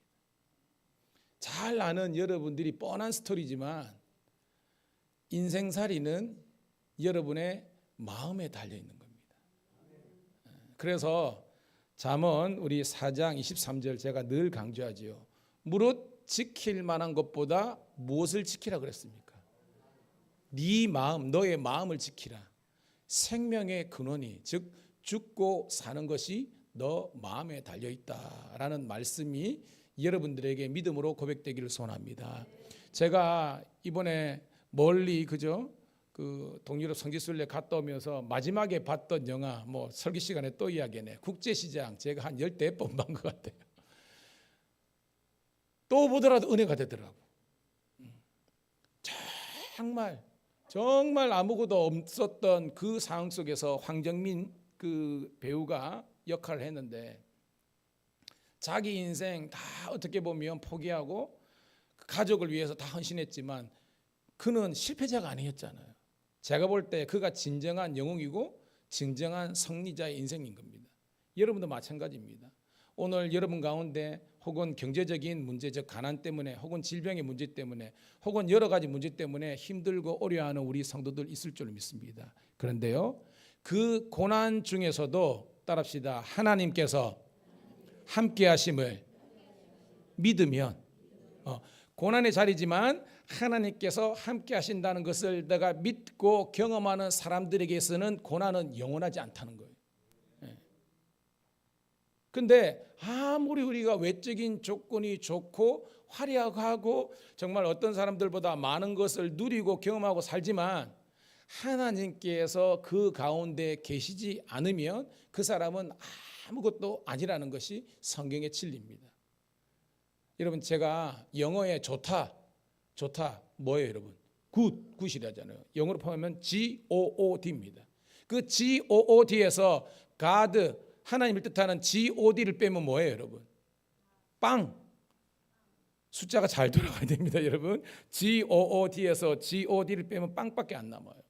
잘 아는 여러분들이 뻔한 스토리지만 인생살이는 여러분의 마음에 달려 있는 겁니다. 그래서 잠언 우리 4장 23절 제가 늘 강조하지요. 무릇 지킬 만한 것보다 무엇을 지키라 그랬습니까? 네 마음, 너의 마음을 지키라. 생명의 근원이 즉 죽고 사는 것이 너 마음에 달려 있다라는 말씀이 여러분들에게 믿음으로 고백되기를 소원합니다. 제가 이번에 멀리 그 동유럽 성지순례 갔다 오면서 마지막에 봤던 영화 설교 시간에 또 이야기하네. 국제시장 제가 한 10번 본 것 같아요. 또 보더라도 은혜가 되더라고. 정말 아무것도 없었던 그 상황 속에서 황정민 그 배우가 역할을 했는데 자기 인생 다 어떻게 보면 포기하고 가족을 위해서 다 헌신했지만 그는 실패자가 아니었잖아요. 제가 볼 때 그가 진정한 영웅이고 진정한 승리자의 인생인 겁니다. 여러분도 마찬가지입니다. 오늘 여러분 가운데 혹은 경제적인 문제적 가난 때문에 혹은 질병의 문제 때문에 혹은 여러 가지 문제 때문에 힘들고 어려워하는 우리 성도들 있을 줄 믿습니다. 그런데요, 그 고난 중에서도 따라합시다. 하나님께서 함께 하심을 믿으면 고난의 자리지만 하나님께서 함께 하신다는 것을 내가 믿고 경험하는 사람들에게서는 고난은 영원하지 않다는 거예요. 근데 아무리 우리가 외적인 조건이 좋고 화려하고 정말 어떤 사람들보다 많은 것을 누리고 경험하고 살지만 하나님께서 그 가운데 계시지 않으면 그 사람은 아무것도 아니라는 것이 성경의 진리입니다. 여러분, 제가 영어에 좋다 뭐예요 여러분? 굿이라잖아요. 영어로 포함하면 GOOD입니다. 그 GOOD에서 God, 하나님을 뜻하는 GOD를 빼면 뭐예요 여러분? 빵. 숫자가 잘 돌아가야 됩니다 여러분. GOOD에서 GOD를 빼면 빵밖에 안 남아요.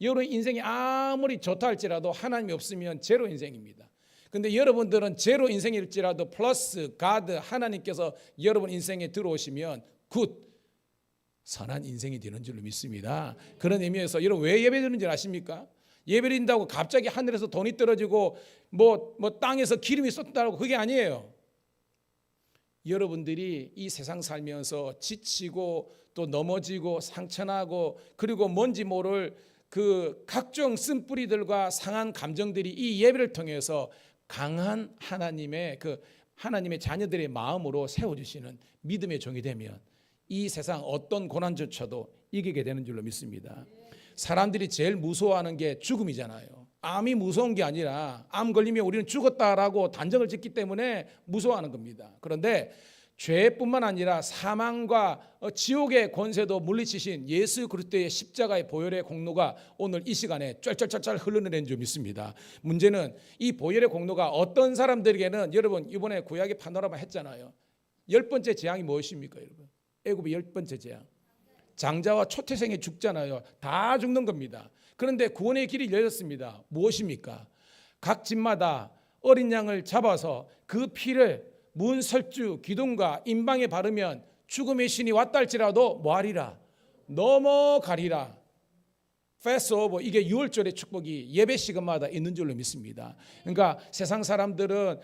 여러분 인생이 아무리 좋다 할지라도 하나님이 없으면 제로 인생입니다. 근데 여러분들은 제로 인생일지라도 플러스 가드, 하나님께서 여러분 인생에 들어오시면 굿, 선한 인생이 되는 줄로 믿습니다. 그런 의미에서 여러분 왜 예배드리는 줄 아십니까? 예배드린다고 갑자기 하늘에서 돈이 떨어지고 뭐 땅에서 기름이 쏟다고 그게 아니에요. 여러분들이 이 세상 살면서 지치고 또 넘어지고 상처나고 그리고 뭔지 모를 그 각종 쓴뿌리들과 상한 감정들이 이 예배를 통해서 강한 하나님의 자녀들의 마음으로 세워주시는 믿음의 종이 되면 이 세상 어떤 고난조차도 이기게 되는 줄로 믿습니다. 사람들이 제일 무서워하는 게 죽음이잖아요. 암이 무서운 게 아니라 암 걸리면 우리는 죽었다라고 단정을 짓기 때문에 무서워하는 겁니다. 그런데 죄뿐만 아니라 사망과 지옥의 권세도 물리치신 예수 그리스도의 십자가의 보혈의 공로가 오늘 이 시간에 쩔쩔쩔쩔 흘러내리는 줄 믿습니다. 문제는 이 보혈의 공로가 어떤 사람들에게는 여러분 이번에 구약의 파노라마 했잖아요. 10번째 재앙이 무엇입니까 여러분? 애굽의 10번째 재앙. 장자와 초태생이 죽잖아요. 다 죽는 겁니다. 그런데 구원의 길이 열렸습니다. 무엇입니까? 각 집마다 어린 양을 잡아서 그 피를 문설주, 기둥과 임방에 바르면 죽음의 신이 왔다 할지라도 뭐하리라? 넘어가리라. 패스오버, 이게 6월절의 축복이 예배 시간마다 있는 줄로 믿습니다. 그러니까 세상 사람들은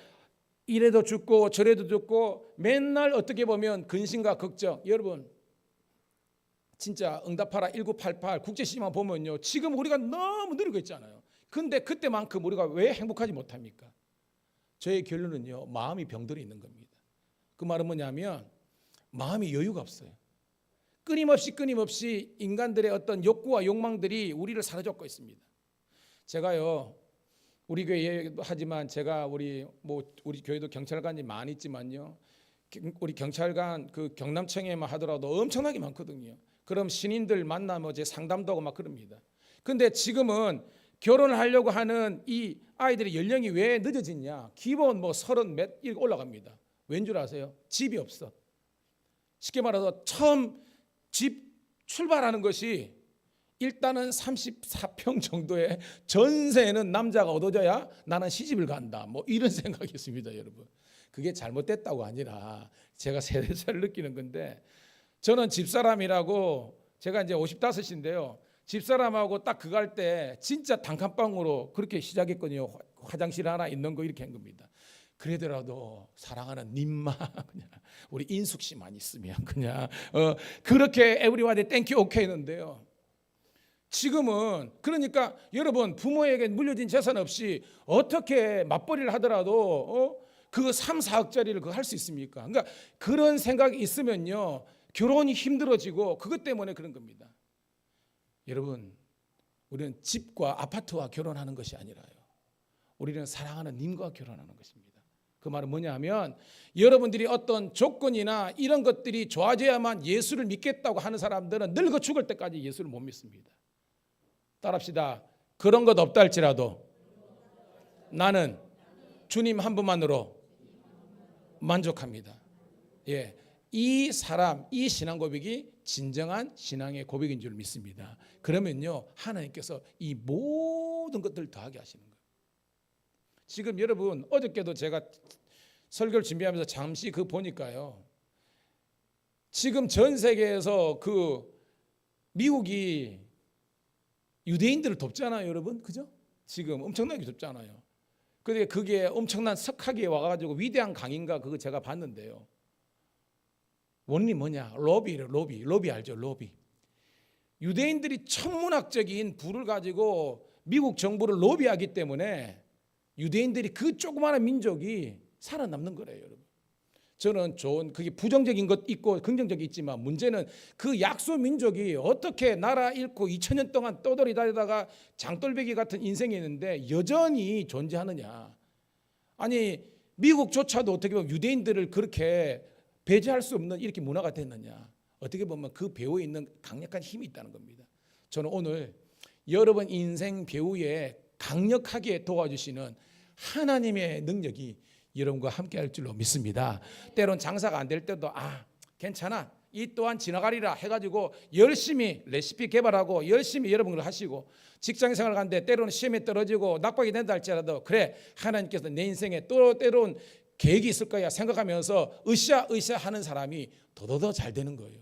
이래도 죽고 저래도 죽고 맨날 어떻게 보면 근심과 걱정. 여러분 진짜 응답하라 1988 국제시만 보면요 지금 우리가 너무 누리고 있잖아요. 근데 그때만큼 우리가 왜 행복하지 못합니까? 저의 결론은요 마음이 병들어 있는 겁니다. 그 말은 뭐냐면 마음이 여유가 없어요. 끊임없이 인간들의 어떤 욕구와 욕망들이 우리를 사로잡고 있습니다. 제가요 우리 교회 하지만 제가 우리 교회도 경찰관이 많이 있지만요 우리 경찰관 그 경남청에만 하더라도 엄청나게 많거든요. 그럼 신인들 만나면 이제 상담도 하고 막 그럽니다. 근데 지금은 결혼을 하려고 하는 이 아이들의 연령이 왜 늦어지냐? 기본 30몇 이렇게 올라갑니다. 왠 줄 아세요? 집이 없어. 쉽게 말해서 처음 집 출발하는 것이 일단은 34평 정도의 전세는 남자가 얻어줘야 나는 시집을 간다. 이런 생각이 있습니다, 여러분. 그게 잘못됐다고 아니라 제가 세대차를 느끼는 건데 저는 집사람이라고 제가 이제 55인데요. 집사람하고 딱 그거 할 때 진짜 단칸방으로 그렇게 시작했거든요. 화장실 하나 있는 거 이렇게 한 겁니다. 그러더라도 사랑하는 님만 그냥 우리 인숙 씨만 있으면 그냥 그렇게 에브리바디 땡큐 오케이 했는데요. 지금은 그러니까 여러분 부모에게 물려진 재산 없이 어떻게 맞벌이를 하더라도 그 3, 4억짜리를 그거 할 수 있습니까? 그러니까 그런 생각이 있으면요 결혼이 힘들어지고 그것 때문에 그런 겁니다. 여러분 우리는 집과 아파트와 결혼하는 것이 아니라요. 우리는 사랑하는 님과 결혼하는 것입니다. 그 말은 뭐냐면 여러분들이 어떤 조건이나 이런 것들이 좋아져야만 예수를 믿겠다고 하는 사람들은 늙어 죽을 때까지 예수를 못 믿습니다. 따라합시다. 그런 것 없다 할지라도 나는 주님 한 분만으로 만족합니다. 예, 이 사람, 이 신앙 고백이 진정한 신앙의 고백인 줄 믿습니다. 그러면요 하나님께서 이 모든 것들을 더하게 하시는 거예요. 지금 여러분 어저께도 제가 설교를 준비하면서 잠시 그 보니까요. 지금 전 세계에서 그 미국이 유대인들을 돕잖아요, 여러분. 그죠? 지금 엄청나게 돕잖아요. 근데 그게 엄청난 석학에 와가지고 위대한 강인가 그거 제가 봤는데요. 원리 뭐냐? 로비 알죠? 로비. 유대인들이 천문학적인 부를 가지고 미국 정부를 로비하기 때문에 유대인들이 그 조그마한 민족이 살아남는 거래요, 여러분. 저는 좋은 그게 부정적인 것 있고 긍정적이 있지만 문제는 그 약소 민족이 어떻게 나라 잃고 2000년 동안 떠돌이 다니다가 장돌배기 같은 인생이 있는데 여전히 존재하느냐. 아니 미국조차도 어떻게 보면 유대인들을 그렇게 배제할 수 없는 이렇게 문화가 됐느냐. 어떻게 보면 그 배후에 있는 강력한 힘이 있다는 겁니다. 저는 오늘 여러분 인생 배후에 강력하게 도와주시는 하나님의 능력이 여러분과 함께 할 줄로 믿습니다. 때론 장사가 안 될 때도 괜찮아. 이 또한 지나가리라 해가지고 열심히 레시피 개발하고 열심히 여러분을 하시고 직장 생활 가는데 때로는 시험에 떨어지고 낙박이 된다 할지라도 그래 하나님께서 내 인생에 또 때론 계획이 있을 거야 생각하면서 으쌰 하는 사람이 더더더 잘 되는 거예요.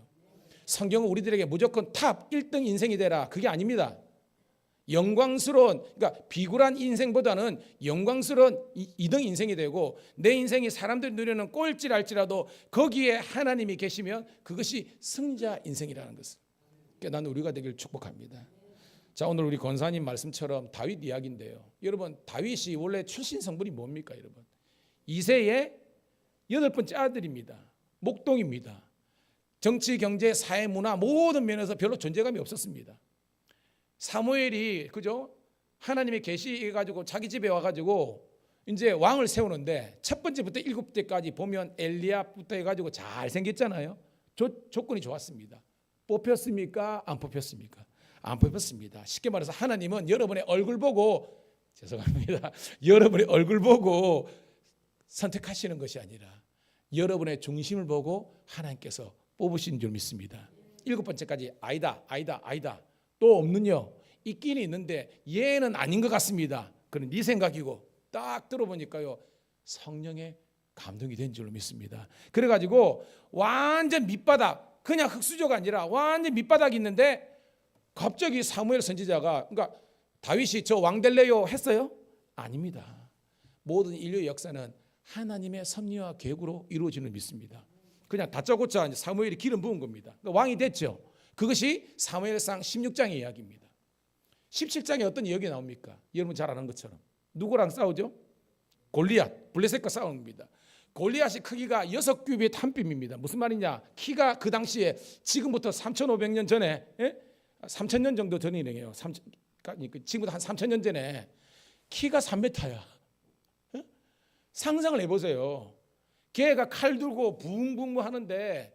성경은 우리들에게 무조건 탑 1등 인생이 되라 그게 아닙니다. 영광스러운 그러니까 비굴한 인생보다는 영광스러운 2등 인생이 되고 내 인생이 사람들이 누리는 꼴찌랄지라도 거기에 하나님이 계시면 그것이 승자 인생이라는 것을 깨닫는 우리가 되길 축복합니다. 자, 오늘 우리 권사님 말씀처럼 다윗 이야기인데요. 여러분 다윗이 원래 출신 성분이 뭡니까 여러분? 이새의 8번째 아들입니다. 목동입니다. 정치, 경제, 사회, 문화 모든 면에서 별로 존재감이 없었습니다. 사무엘이 그죠? 하나님의 계시해 가지고 자기 집에 와 가지고 이제 왕을 세우는데 첫 번째부터 7대까지 보면 엘리압부터 해 가지고 잘 생겼잖아요. 조건이 좋았습니다. 뽑혔습니까? 안 뽑혔습니까? 안 뽑혔습니다. 쉽게 말해서 하나님은 여러분의 얼굴 보고 죄송합니다. 여러분의 얼굴 보고 선택하시는 것이 아니라 여러분의 중심을 보고 하나님께서 뽑으신 줄 믿습니다. 7번째까지 아니다. 또 없는요. 있긴 있는데 얘는 아닌 것 같습니다. 그건 네 생각이고 딱 들어보니까요. 성령의 감동이 된 줄로 믿습니다. 그래가지고 완전 밑바닥 그냥 흙수저가 아니라 완전 밑바닥이 있는데 갑자기 사무엘 선지자가 그러니까 다윗이 저 왕 될래요 했어요? 아닙니다. 모든 인류의 역사는 하나님의 섭리와 계획으로 이루어지는 믿습니다. 그냥 다짜고짜 사무엘이 기름 부은 겁니다. 그러니까 왕이 됐죠. 그것이 사무엘상 16장의 이야기입니다. 17장에 어떤 이야기가 나옵니까? 여러분 잘 아는 것처럼 누구랑 싸우죠? 골리앗, 블레셋과 싸우는 겁니다. 골리앗이 크기가 6규빗 1뼘입니다. 무슨 말이냐? 키가 그 당시에 지금부터 3,500년 전에 3,000년 정도 전이네요. 지금부터 한 3,000년 전에 키가 3m야. 상상을 해보세요. 걔가 칼 들고 붕붕 하는데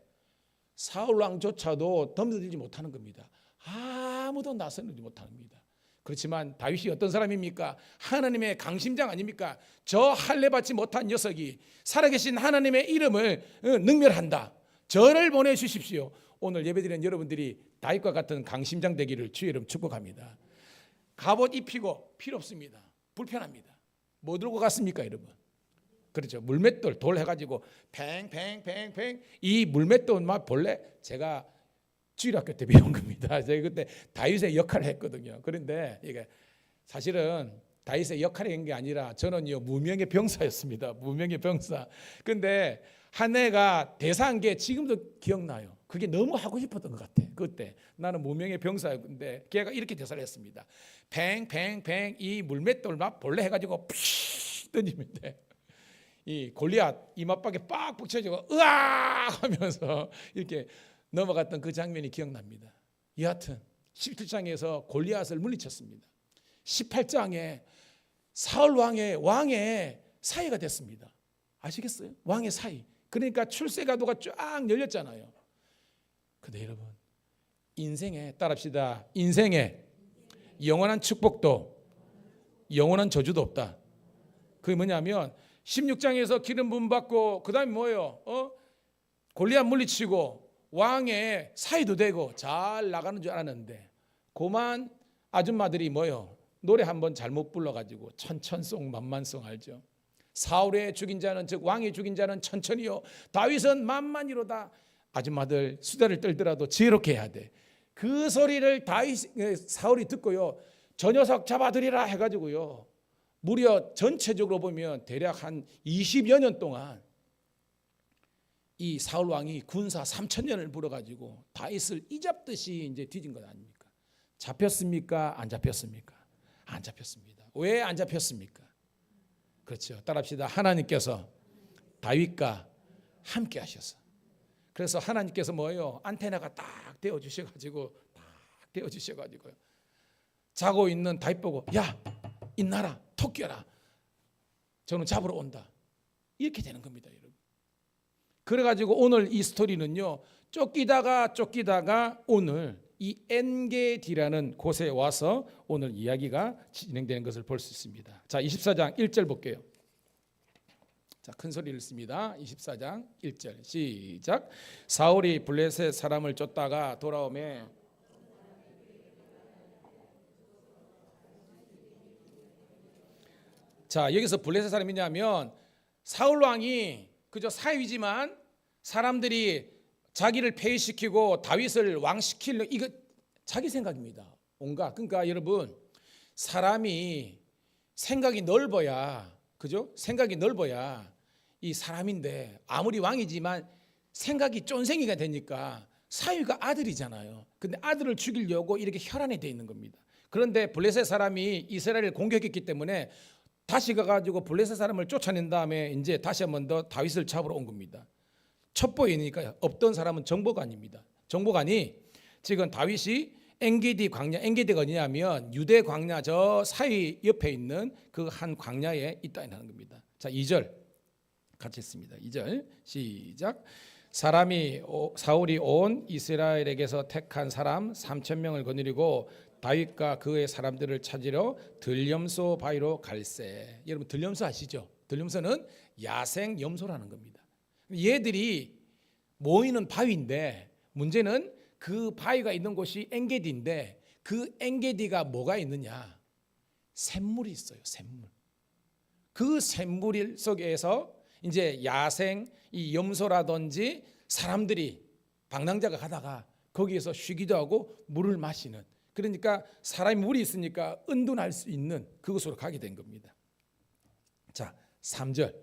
사울 왕조차도 덤벼들지 못하는 겁니다. 아무도 나서지 못합니다. 그렇지만 다윗이 어떤 사람입니까? 하나님의 강심장 아닙니까? 저 할례 받지 못한 녀석이 살아계신 하나님의 이름을 능멸한다. 저를 보내주십시오. 오늘 예배드리는 여러분들이 다윗과 같은 강심장 되기를 주의 이름 축복합니다. 갑옷 입히고 필요 없습니다. 불편합니다. 뭐 들고 갔습니까 여러분? 그렇죠. 물맷돌 돌 해가지고 팽팽팽팽 이 물맷돌 막 본래 제가 주일학교 때 배운 겁니다. 제가 그때 다윗의 역할을 했거든요. 그런데 이게 사실은 다윗의 역할이 한 게 아니라 저는요 무명의 병사였습니다. 무명의 병사. 근데 한 해가 대사한 게 지금도 기억나요. 그게 너무 하고 싶었던 것 같아. 그때 나는 무명의 병사였는데 걔가 이렇게 대사를 했습니다. 팽팽팽 이 물맷돌 막 본래 해가지고 피 던지면 돼. 이 골리앗 이마박에 빡 붙여지고 으악 하면서 이렇게 넘어갔던 그 장면이 기억납니다. 여하튼 17장에서 골리앗을 물리쳤습니다. 18장에 사울 왕의 사이가 됐습니다. 아시겠어요? 왕의 사이. 그러니까 출세가도가 쫙 열렸잖아요. 근데 여러분 인생에 따라합시다. 인생에 영원한 축복도 영원한 저주도 없다. 그게 뭐냐면 16장에서 기름 부음 받고 그 다음에 뭐예요? 골리앗 물리치고 왕의 사이도 되고 잘 나가는 줄 알았는데 고만 아줌마들이 뭐예요? 노래 한번 잘못 불러가지고 천천송 만만송 알죠? 사울의 죽인 자는 즉 왕이 죽인 자는 천천히요 다윗은 만만히로다. 아줌마들 수다를 떨더라도 지혜롭게 해야 돼. 그 소리를 사울이 듣고요 저 녀석 잡아들이라 해가지고요 무려 전체적으로 보면 대략 한 20여 년 동안 이 사울 왕이 군사 3,000년을 불어가지고 다윗을 이잡듯이 이제 뒤진 것 아닙니까? 잡혔습니까? 안 잡혔습니까? 안 잡혔습니다. 왜 안 잡혔습니까? 그렇죠. 따라합시다. 하나님께서 다윗과 함께 하셔서. 그래서 하나님께서 뭐예요? 안테나가 딱 떼어 주셔가지고 자고 있는 다윗 보고 야 인나라 토끼라 저는 잡으러 온다. 이렇게 되는 겁니다, 여러분. 그래가지고 오늘 이 스토리는요 쫓기다가 오늘 이 엔게디라는 곳에 와서 오늘 이야기가 진행되는 것을 볼 수 있습니다. 자, 24장 1절 볼게요. 자, 큰 소리를 씁니다. 24장 1절 시작. 사울이 블레셋 사람을 쫓다가 돌아오매 자, 여기서 블레셋 사람이냐면 사울 왕이 그저 사위지만 사람들이 자기를 폐위시키고 다윗을 왕시키려 이거 자기 생각입니다. 온갖. 그러니까 여러분 사람이 생각이 넓어야 그죠? 생각이 넓어야 이 사람인데 아무리 왕이지만 생각이 쫀생이가 되니까 사위가 아들이잖아요. 근데 아들을 죽이려고 이렇게 혈안에 돼 있는 겁니다. 그런데 블레셋 사람이 이스라엘을 공격했기 때문에 다시 가가지고 블레셋 사람을 쫓아낸 다음에 이제 다시 한 번 더 다윗을 잡으러 온 겁니다. 첩보이니까 없던 사람은 정보관입니다. 정보관이 지금 다윗이 엔게디 광야, 엔게디가 어디냐면 유대 광야 저 사이 옆에 있는 그 한 광야에 있다는 겁니다. 자, 2절 같이 했습니다. 2절 시작. 사울이 온 이스라엘에게서 택한 사람 3,000명을 거느리고 다윗과 그의 사람들을 찾으러 들염소 바위로 갈새. 여러분 들염소 아시죠? 들염소는 야생 염소라는 겁니다. 얘들이 모이는 바위인데 문제는 그 바위가 있는 곳이 엔게디인데 그 엔게디가 뭐가 있느냐? 샘물이 있어요. 샘물. 그 샘물 속에서 이제 야생 이 염소라든지 사람들이 방랑자가 가다가 거기에서 쉬기도 하고 물을 마시는 그러니까 사람이 물이 있으니까 은둔할 수 있는 그곳으로 가게 된 겁니다. 자, 3절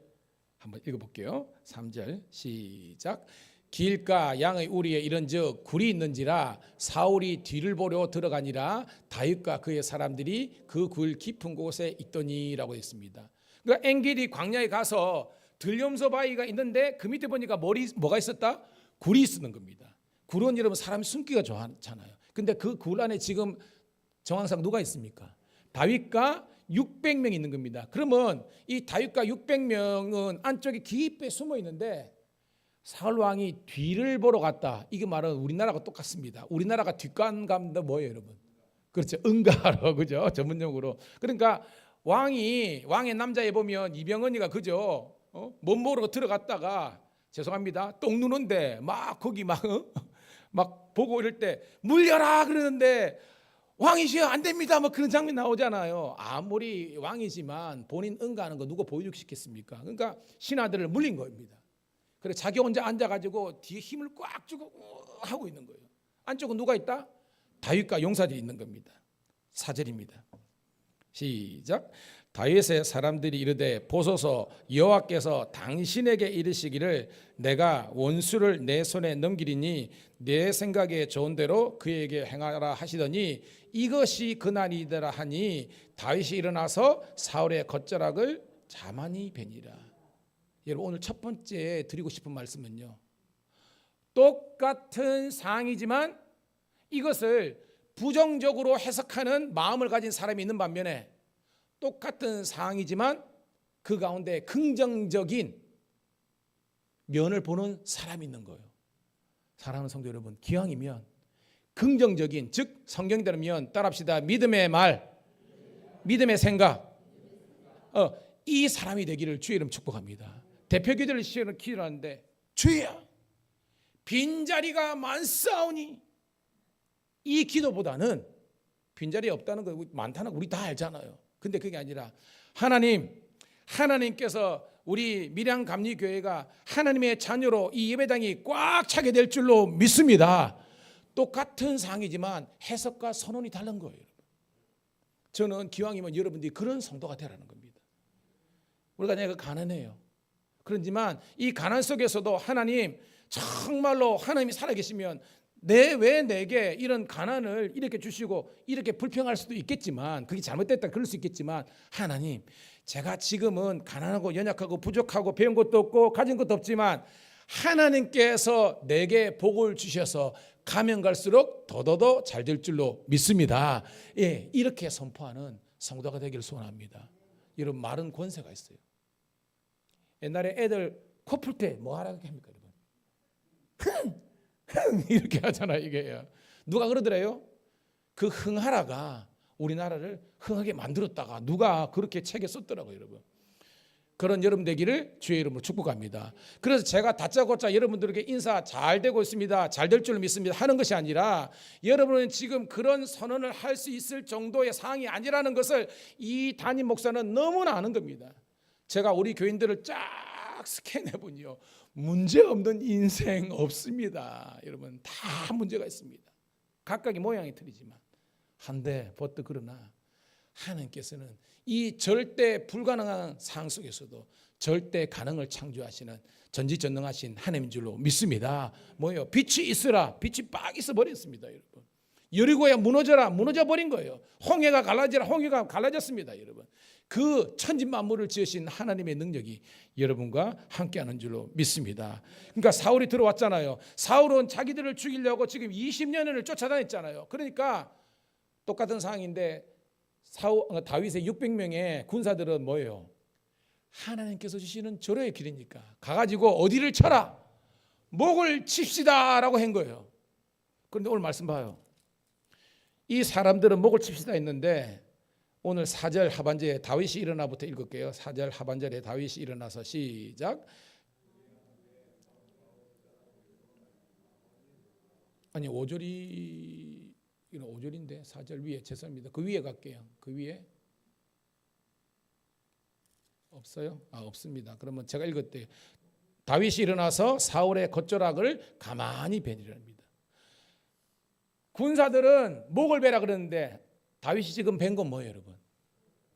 한번 읽어볼게요. 3절 시작. 길가 양의 우리에 이른즉 굴이 있는지라 사울이 뒤를 보려 들어가니라 다윗과 그의 사람들이 그 굴 깊은 곳에 있더니라고 했습니다. 그러니까 엔게디 광야에 가서 들염소 바위가 있는데 그 밑에 보니까 뭐가 있었다? 굴이 있는 겁니다. 굴은 여러분 사람이 숨기가 좋잖아요. 근데 그 굴 안에 지금 정황상 누가 있습니까? 다윗과 600명이 있는 겁니다. 그러면 이 다윗과 600명은 안쪽에 깊이 숨어 있는데 사울 왕이 뒤를 보러 갔다. 이게 말은 우리나라가 똑같습니다. 우리나라가 뒷간 가면 뭐예요, 여러분? 그렇죠. 응가로 그죠? 전문용어로. 그러니까 왕의 남자에 보면 이병헌이가 그죠? 못 먹으러 들어갔다가 죄송합니다. 똥 누는데 막 거기 막 보고 이럴 때 물려라 그러는데 왕이시여 안 됩니다. 뭐 그런 장면 나오잖아요. 아무리 왕이지만 본인 응가하는 거 누가 보여주겠습니까? 그러니까 신하들을 물린 겁니다. 그래 자기 혼자 앉아가지고 뒤에 힘을 꽉 주고 하고 있는 거예요. 안쪽은 누가 있다? 다윗과 용사들이 있는 겁니다. 4절입니다. 시작. 다윗의 사람들이 이르되 보소서 여호와께서 당신에게 이르시기를 내가 원수를 내 손에 넘기리니 내 생각에 좋은 대로 그에게 행하라 하시더니 이것이 그날이더라 하니 다윗이 일어나서 사울의 겉자락을 자만히 베니라. 여러분 오늘 첫 번째 드리고 싶은 말씀은요. 똑같은 상황이지만 이것을 부정적으로 해석하는 마음을 가진 사람이 있는 반면에 똑같은 상황이지만 그 가운데 긍정적인 면을 보는 사람이 있는 거예요. 사랑하는 성도 여러분, 기왕이면 긍정적인 즉 성경에 따르면 따라합시다. 믿음의 말, 믿음의 생각 이 사람이 되기를 주의 이름 축복합니다. 대표기도를 기도하는데 주여 빈자리가 많사오니 이 기도보다는 빈자리 없다는 거 많다는 거 우리 다 알잖아요. 근데 그게 아니라 하나님 하나님께서 우리 밀양감리교회가 하나님의 자녀로 이 예배당이 꽉 차게 될 줄로 믿습니다. 똑같은 상이지만 해석과 선언이 다른 거예요. 저는 기왕이면 여러분들이 그런 성도가 되라는 겁니다. 우리가 내가 가난해요. 그렇지만 이 가난 속에서도 하나님, 정말로 하나님이 살아계시면 왜 내게 이런 가난을 이렇게 주시고 이렇게 불평할 수도 있겠지만, 그게 잘못됐다 그럴 수 있겠지만, 하나님, 제가 지금은 가난하고 연약하고 부족하고 배운 것도 없고 가진 것도 없지만 하나님께서 내게 복을 주셔서 가면 갈수록 더더더 잘 될 줄로 믿습니다. 예, 이렇게 선포하는 성도가 되기를 소원합니다. 여러분, 말은 권세가 있어요. 옛날에 애들 코 풀 때 뭐 하라고 합니까, 여러분? 흥 이렇게 하잖아요. 이게 누가 그러더래요? 그 흥하라가 우리나라를 흥하게 만들었다가 누가 그렇게 책에 썼더라고요, 여러분. 그런 여러분 되기를 주의 이름으로 축복합니다. 그래서 제가 다짜고짜 여러분들에게 인사 잘 되고 있습니다, 잘 될 줄 믿습니다 하는 것이 아니라, 여러분은 지금 그런 선언을 할 수 있을 정도의 상황이 아니라는 것을 이 담임 목사는 너무나 아는 겁니다. 제가 우리 교인들을 쫙 스캔해보니요, 문제 없는 인생 없습니다. 여러분, 다 문제가 있습니다. 각각의 모양이 틀리지만 한데 버뜩 그러나 하나님께서는 이 절대 불가능한 상황 속에서도 절대 가능을 창조하시는 전지전능하신 하나님인 줄로 믿습니다. 뭐예요? 빛이 있으라, 빛이 빡 있어 버렸습니다, 여러분. 여리고야 무너져라, 무너져 버린 거예요. 홍해가 갈라지라, 홍해가 갈라졌습니다, 여러분. 그 천지만물을 지으신 하나님의 능력이 여러분과 함께하는 줄로 믿습니다. 그러니까 사울이 들어왔잖아요. 사울은 자기들을 죽이려고 지금 20년을 쫓아다녔잖아요. 그러니까 똑같은 상황인데 다윗의 600명의 군사들은 뭐예요? 하나님께서 주시는 절호의 길이니까 가가지고 어디를 쳐라, 목을 칩시다 라고 한 거예요. 그런데 오늘 말씀 봐요. 이 사람들은 목을 칩시다 했는데, 오늘 4절 하반절에 다윗이 일어나부터 읽을게요. 4절 하반절에 다윗이 일어나서 시작. 아니 5절이, 이건 5절인데 4절 위에, 죄송합니다. 그 위에 갈게요. 그 위에 없어요? 없습니다. 그러면 제가 읽었대요. 다윗이 일어나서 사울의 겉조락을 가만히 베니랍니다. 군사들은 목을 베라 그러는데 다윗이 지금 벤 건 뭐예요, 여러분?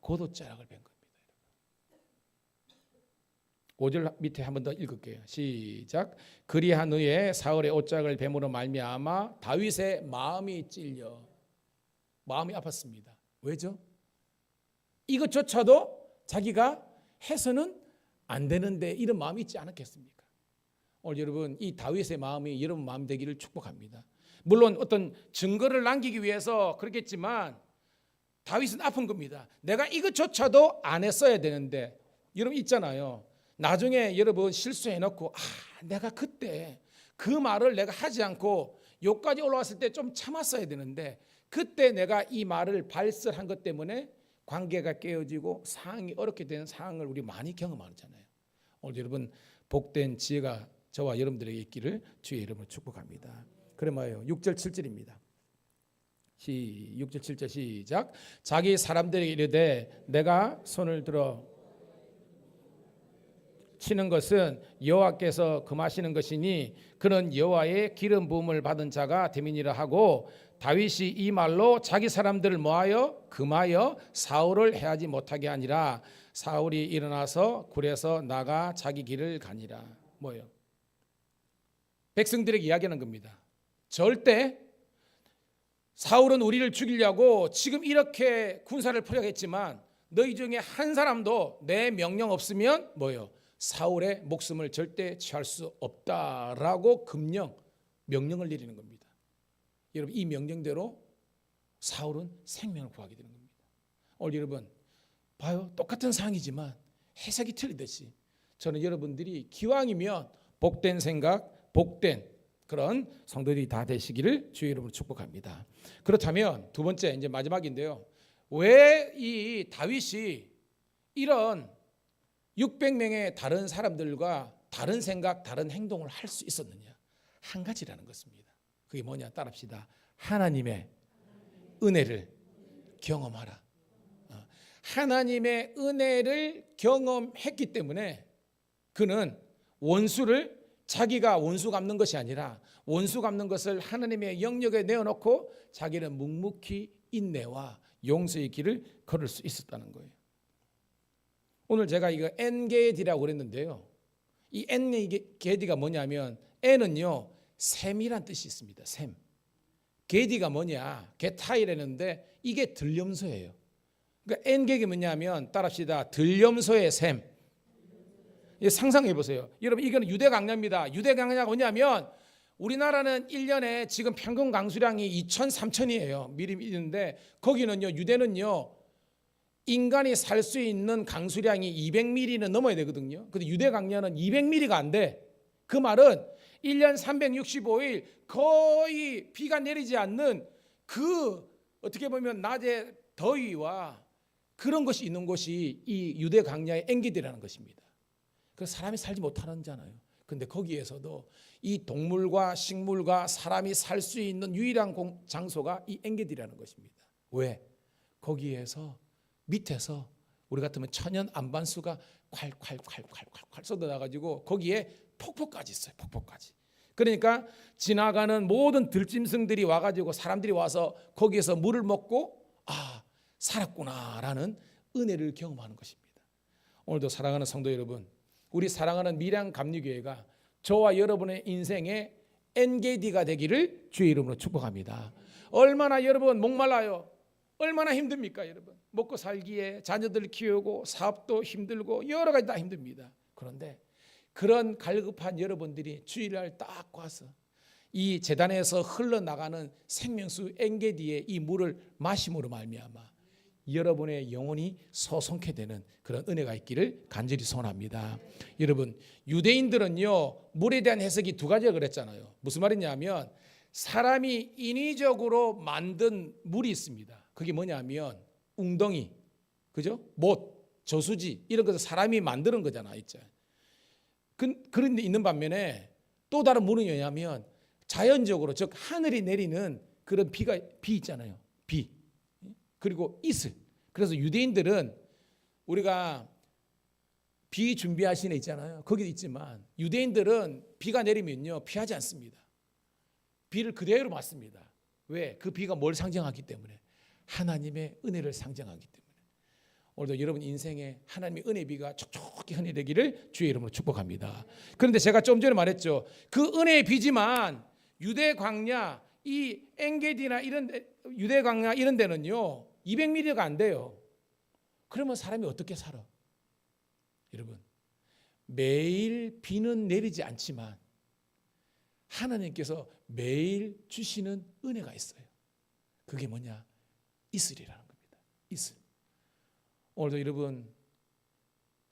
고도자락을 벤 겁니다. 5절 밑에 한 번 더 읽을게요. 시작. 그리한 후에 사울의 옷장을 뱀으로 말미암아 다윗의 마음이 찔려, 마음이 아팠습니다. 왜죠? 이것조차도 자기가 해서는 안 되는데 이런 마음이 있지 않았겠습니까? 오늘 여러분, 이 다윗의 마음이 여러분 마음 되기를 축복합니다. 물론 어떤 증거를 남기기 위해서 그렇겠지만 다윗은 아픈 겁니다. 내가 이것조차도 안 했어야 되는데, 여러분 있잖아요. 나중에 여러분 실수해놓고 내가 그때 그 말을 내가 하지 않고 여기까지 올라왔을 때 좀 참았어야 되는데, 그때 내가 이 말을 발설한 것 때문에 관계가 깨어지고 상황이 어렵게 되는 상황을 우리 많이 경험하잖아요. 오늘 여러분 복된 지혜가 저와 여러분들에게 있기를 주의 이름으로 축복합니다. 그래 말이에요. 6절 7절입니다. 6절 7절 시작. 자기 사람들에게 이르되 내가 손을 들어 치는 것은 여호와께서 금하시는 것이니 그는 여호와의 기름 부음을 받은 자가 됨이니라 하고, 다윗이 이 말로 자기 사람들을 모하여 금하여 사울을 해하지 못하게 하니라. 사울이 일어나서 굴에서 나가 자기 길을 가니라. 뭐예요? 백성들에게 이야기하는 겁니다. 절대 사울은 우리를 죽이려고 지금 이렇게 군사를 포력했지만 너희 중에 한 사람도 내 명령 없으면 뭐예요? 사울의 목숨을 절대 취할 수 없다라고 명령을 내리는 겁니다. 여러분, 이 명령대로 사울은 생명을 구하게 되는 겁니다. 오늘 여러분 봐요. 똑같은 상황이지만 해석이 틀리듯이 저는 여러분들이 기왕이면 복된 생각, 복된 그런 성도들이 다 되시기를 주의 이름으로 축복합니다. 그렇다면 두 번째, 이제 마지막인데요. 왜 이 다윗이 이런 600명의 다른 사람들과 다른 생각, 다른 행동을 할 수 있었느냐? 한 가지라는 것입니다. 그게 뭐냐? 따라합시다. 하나님의 은혜를 경험하라. 하나님의 은혜를 경험했기 때문에 그는 원수를 자기가 원수 갚는 것이 아니라 원수 갚는 것을 하나님의 영역에 내어놓고 자기는 묵묵히 인내와 용서의 길을 걸을 수 있었다는 거예요. 오늘 제가 이거 엔게디라고 그랬는데요. 이 엔게디가 뭐냐면 엔은요 샘이란 뜻이 있습니다. 샘. 게디가 뭐냐? 게타이라는데 이게 들염소예요. 그러니까 엔게디 뭐냐면 따라합시다. 들염소의 샘. 상상해 보세요. 여러분 이거는 유대 강야입니다. 유대 강야가 뭐냐면 우리나라는 1년에 지금 평균 강수량이 2천, 3천이에요. 미리미리인데 거기는요 유대는요 인간이 살 수 있는 강수량이 200mm는 넘어야 되거든요. 근데 유대 강야는 200mm가 안 돼. 그 말은 1년 365일 거의 비가 내리지 않는 그 어떻게 보면 낮에 더위와 그런 것이 있는 곳이 이 유대 강야의 엔게디라는 것입니다. 그래서 사람이 살지 못하는잖아요. 근데 거기에서도 이 동물과 식물과 사람이 살 수 있는 유일한 장소가 이 엔게디라는 것입니다. 왜? 거기에서 밑에서 우리 같으면 천연 안반수가 콸콸콸콸콸 쏟아나가지고 거기에 폭포까지 있어요. 폭포까지. 그러니까 지나가는 모든 들짐승들이 와가지고 사람들이 와서 거기에서 물을 먹고 아 살았구나라는 은혜를 경험하는 것입니다. 오늘도 사랑하는 성도 여러분, 우리 사랑하는 밀양 감리교회가 저와 여러분의 인생의 엔게디가 되기를 주의 이름으로 축복합니다. 얼마나 여러분 목말라요. 얼마나 힘듭니까 여러분. 먹고 살기에 자녀들 키우고 사업도 힘들고 여러 가지 다 힘듭니다. 그런데 그런 갈급한 여러분들이 주일날 딱 와서 이 제단에서 흘러나가는 생명수 엔게디의 이 물을 마심으로 말미암아 여러분의 영혼이 소송케 되는 그런 은혜가 있기를 간절히 소원합니다. 여러분 유대인들은요 물에 대한 해석이 두 가지가 그랬잖아요. 무슨 말이냐면 사람이 인위적으로 만든 물이 있습니다. 그게 뭐냐면 웅덩이, 그죠? 못, 저수지 이런 것을 사람이 만드는 거잖아, 있죠. 그런 데 있는 반면에 또 다른 물은 뭐냐면 자연적으로 즉 하늘이 내리는 그런 비 있잖아요. 비. 그리고 이슬. 그래서 유대인들은 우리가 비 준비하시는 애 있잖아요. 거기도 있지만 유대인들은 비가 내리면요 피하지 않습니다. 비를 그대로 맞습니다. 왜? 그 비가 뭘 상징하기 때문에 하나님의 은혜를 상징하기 때문에. 오늘도 여러분 인생에 하나님의 은혜 비가 촉촉히 흘러내기를 주의 이름으로 축복합니다. 그런데 제가 좀 전에 말했죠. 그 은혜의 비지만 유대 광야 이 엔게디나 이런 유대 광야 이런 데는요 200mm가 안 돼요. 그러면 사람이 어떻게 살아? 여러분 매일 비는 내리지 않지만 하나님께서 매일 주시는 은혜가 있어요. 그게 뭐냐? 이슬이라는 겁니다. 이슬. 오늘도 여러분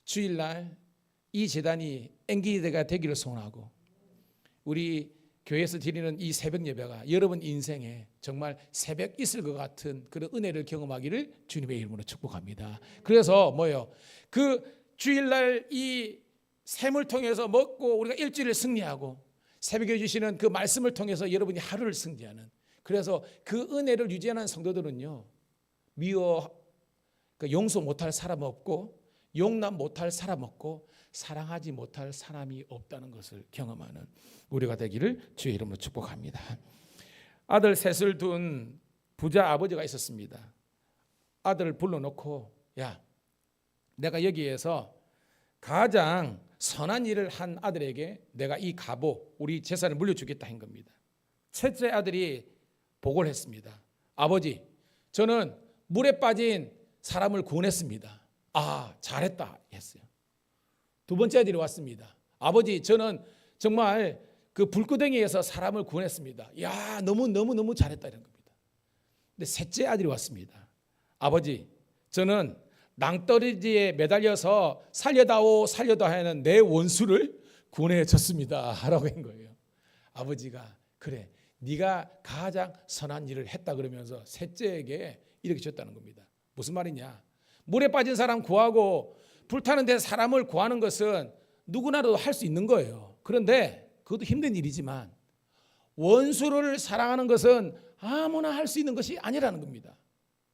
주일날 이 제단이 엔게디가 되기를 소원하고 우리 교회에서 드리는 이 새벽 예배가 여러분 인생에 정말 새벽 이슬과 같은 그런 은혜를 경험하기를 주님의 이름으로 축복합니다. 그래서 뭐예요? 그 주일날 이 샘을 통해서 먹고 우리가 일주일을 승리하고 새벽에 주시는 그 말씀을 통해서 여러분이 하루를 승리하는 그래서 그 은혜를 유지하는 성도들은요 용서 못할 사람 없고 용납 못할 사람 없고 사랑하지 못할 사람이 없다는 것을 경험하는 우리가 되기를 주의 이름으로 축복합니다. 아들 셋을 둔 부자 아버지가 있었습니다. 아들을 불러놓고 야 내가 여기에서 가장 선한 일을 한 아들에게 내가 이 갑오 우리 재산을 물려주겠다 한 겁니다. 셋째 아들이 보고를 했습니다. 아버지 저는 물에 빠진 사람을 구원했습니다. 아 잘했다 했어요. 두 번째 아들이 왔습니다. 아버지 저는 정말 그 불구덩이에서 사람을 구원했습니다. 야 너무 잘했다 이런 겁니다. 근데 셋째 아들이 왔습니다. 아버지 저는 낭떠러지에 매달려서 살려다오 하는 내 원수를 구원해 줬습니다 라고 한 거예요. 아버지가 그래 네가 가장 선한 일을 했다 그러면서 셋째에게 이렇게 줬다는 겁니다. 무슨 말이냐? 물에 빠진 사람 구하고 불타는 데 사람을 구하는 것은 누구나도 할 수 있는 거예요. 그런데 그것도 힘든 일이지만 원수를 사랑하는 것은 아무나 할 수 있는 것이 아니라는 겁니다.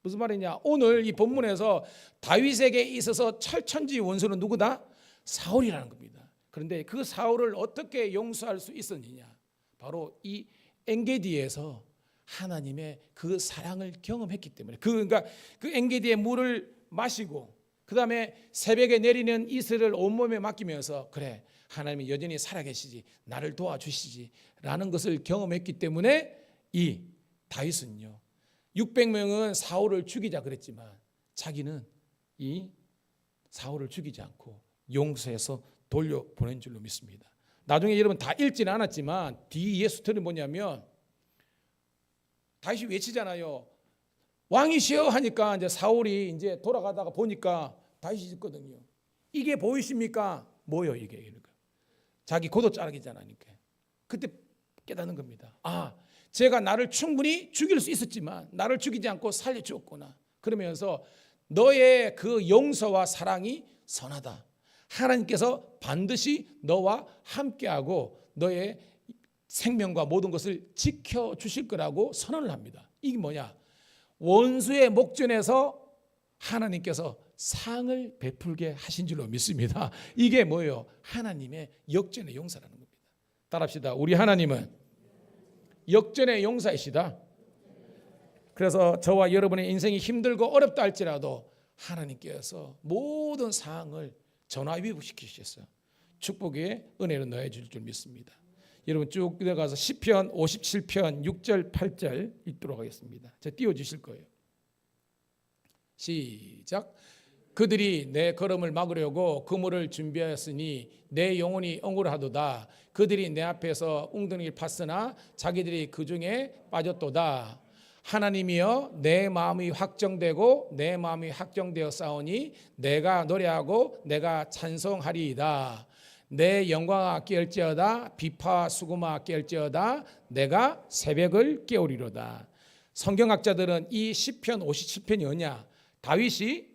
무슨 말이냐? 오늘 이 본문에서 다윗에게 있어서 철천지 원수는 누구다? 사울이라는 겁니다. 그런데 그 사울을 어떻게 용서할 수 있었느냐? 바로 이 엔게디에서 하나님의 그 사랑을 경험했기 때문에, 그러니까 그 엔게디의 물을 마시고 그 다음에 새벽에 내리는 이슬을 온몸에 맡기면서, 그래, 하나님이 여전히 살아계시지, 나를 도와주시지 라는 것을 경험했기 때문에 이 다윗은요, 600명은 사울을 죽이자 그랬지만 자기는 이 사울을 죽이지 않고 용서해서 돌려보낸 줄로 믿습니다. 나중에 여러분 다 읽지는 않았지만 뒤에 스토리는 뭐냐면, 다윗이 외치잖아요. 왕이시여 하니까 이제 사울이 이제 돌아가다가 보니까 다윗이 있거든요. 이게 보이십니까? 뭐요 이게? 그러니까 자기 고도자락이잖아요. 그때 깨닫는 겁니다. 아, 제가 나를 충분히 죽일 수 있었지만 나를 죽이지 않고 살려주었구나. 그러면서 너의 그 용서와 사랑이 선하다. 하나님께서 반드시 너와 함께하고 너의 생명과 모든 것을 지켜주실 거라고 선언을 합니다. 이게 뭐냐? 원수의 목전에서 하나님께서 상을 베풀게 하신 줄로 믿습니다. 이게 뭐예요? 하나님의 역전의 용사라는 겁니다. 따라합시다. 우리 하나님은 역전의 용사이시다. 그래서 저와 여러분의 인생이 힘들고 어렵다 할지라도 하나님께서 모든 상황을 전화위복시키셨어요. 축복의 은혜를 넣어 줄 줄 믿습니다. 여러분 쭉 내려가서 시편 57편 6절 8절 읽도록 하겠습니다. 제가 띄워주실 거예요. 시작. 그들이 내 걸음을 막으려고 그물을 준비하였으니 내 영혼이 억울하도다. 그들이 내 앞에서 웅덩이를 팠으나 자기들이 그 중에 빠졌도다. 하나님이여, 내 마음이 확정되고 내 마음이 확정되어 싸우니 내가 노래하고 내가 찬송하리이다. 내 영광아 깨울지어다. 비파와 수고마 깨울지어다. 내가 새벽을 깨우리로다. 성경학자들은 이 시편 57편이 뭐냐? 다윗이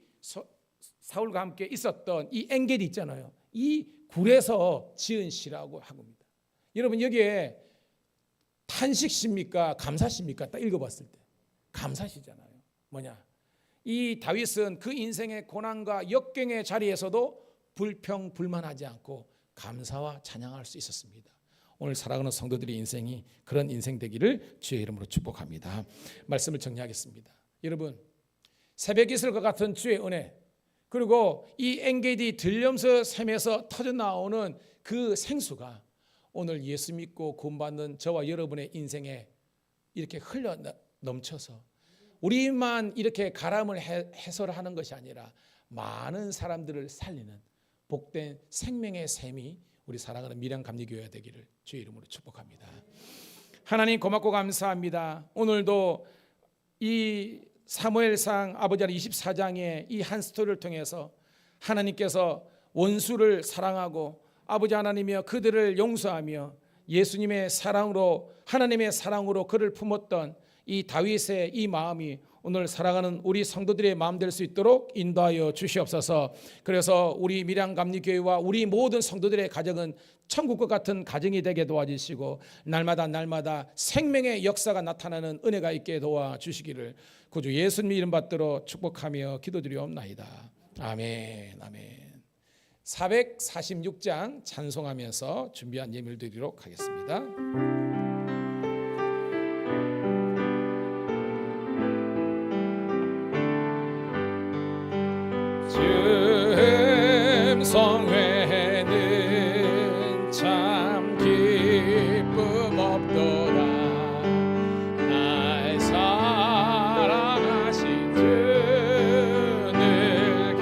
사울과 함께 있었던 이 엔게디 있잖아요. 이 굴에서 지은 시라고 합니다. 여러분 여기에 탄식십니까? 감사십니까? 딱 읽어봤을 때 감사시잖아요. 뭐냐? 이 다윗은 그 인생의 고난과 역경의 자리에서도 불평불만하지 않고 감사와 찬양할 수 있었습니다. 오늘 살아가는 성도들의 인생이 그런 인생 되기를 주의 이름으로 축복합니다. 말씀을 정리하겠습니다. 여러분, 새벽 이슬과 같은 주의 은혜, 그리고 이 엔게디 들염소 샘에서 터져나오는 그 생수가 오늘 예수 믿고 구원받는 저와 여러분의 인생에 이렇게 흘러 넘쳐서 우리만 이렇게 가람을 해설하는 것이 아니라 많은 사람들을 살리는 복된 생명의 샘이 우리 사랑하는 밀양감리교회가 되기를 주의 이름으로 축복합니다. 하나님 고맙고 감사합니다. 오늘도 이 사무엘상 아버지 24장의 이 한 스토리를 통해서 하나님께서 원수를 사랑하고 아버지 하나님이여 그들을 용서하며 예수님의 사랑으로, 하나님의 사랑으로 그를 품었던 이 다윗의 이 마음이 오늘 사랑하는 우리 성도들의 마음 될 수 있도록 인도하여 주시옵소서. 그래서 우리 밀양감리교회와 우리 모든 성도들의 가정은 천국과 같은 가정이 되게 도와주시고 날마다 생명의 역사가 나타나는 은혜가 있게 도와주시기를 구주 예수님 이름 받들어 축복하며 기도드리옵나이다. 아멘. 아멘. 446장 찬송하면서 준비한 예물 드리도록 하겠습니다. 성회는 참 기쁨 없도다. 날 사랑하신 주 늘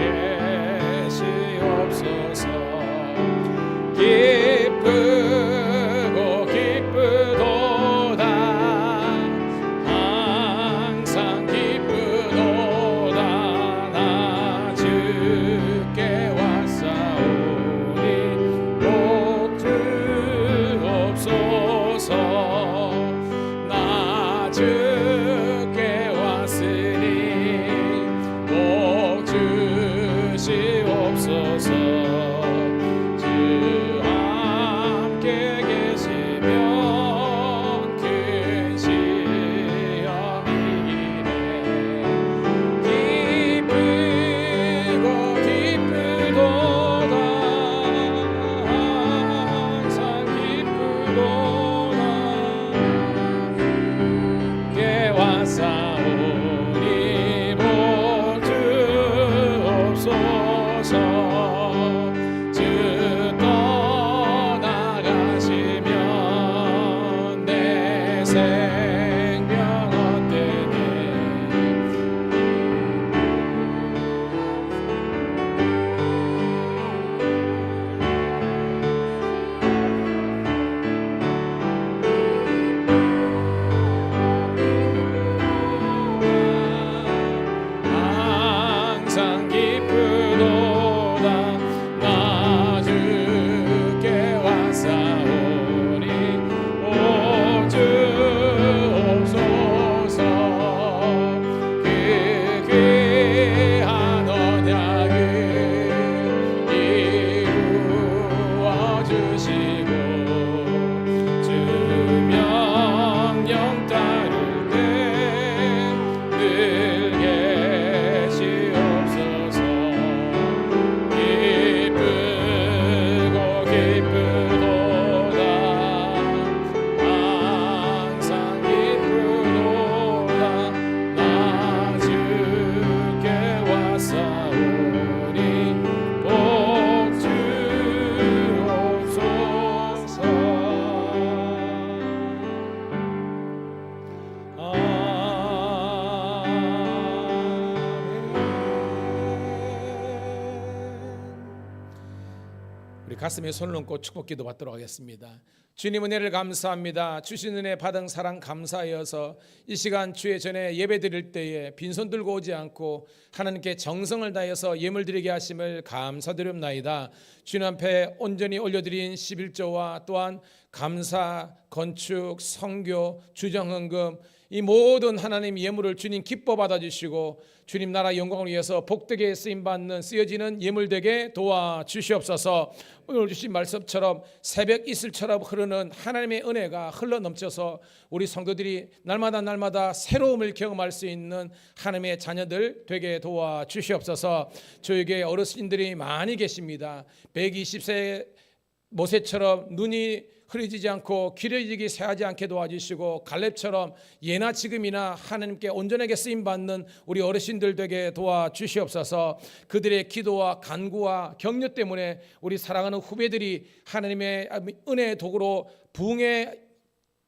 계시옵소서. 기쁘고 생명 얻되네. 항상 기쁘도다 나 주께 왔사오니 오 주 옵소서. 그 귀한 언약을 이루어 주시고 주 명령 따를 때 늘 계시옵소서. 기쁘고 기쁘도다 항상 기쁘도다 나 주께 왔사오니 복 주옵소서. 우리 가슴에 손을 얹고 축복 기도 받도록 하겠습니다. 주님 은혜를 감사합니다. 주신 은혜 받은 사랑 감사하여서 이 시간 주의 전에 예배 드릴 때에 빈손 들고 오지 않고 하나님께 정성을 다해서 예물 드리게 하심을 감사드립나이다. 주님 앞에 온전히 올려드린 11조와 또한 감사, 건축, 성교, 주정헌금 이 모든 하나님 예물을 주님 기뻐 받아주시고 주님 나라 영광을 위해서 복되게 쓰임받는 쓰여지는 예물 되게 도와주시옵소서. 오늘 주신 말씀처럼 새벽 이슬처럼 흐르는 하나님의 은혜가 흘러넘쳐서 우리 성도들이 날마다 새로움을 경험할 수 있는 하나님의 자녀들 되게 도와주시옵소서. 저에게 어르신들이 많이 계십니다. 120세 모세처럼 눈이 흐려지지 않고 길어지기 새하지 않게 도와주시고 갈렙처럼 예나 지금이나 하나님께 온전하게 쓰임받는 우리 어르신들 되게 도와주시옵소서. 그들의 기도와 간구와 격려 때문에 우리 사랑하는 후배들이 하나님의 은혜의 도구로 부흥의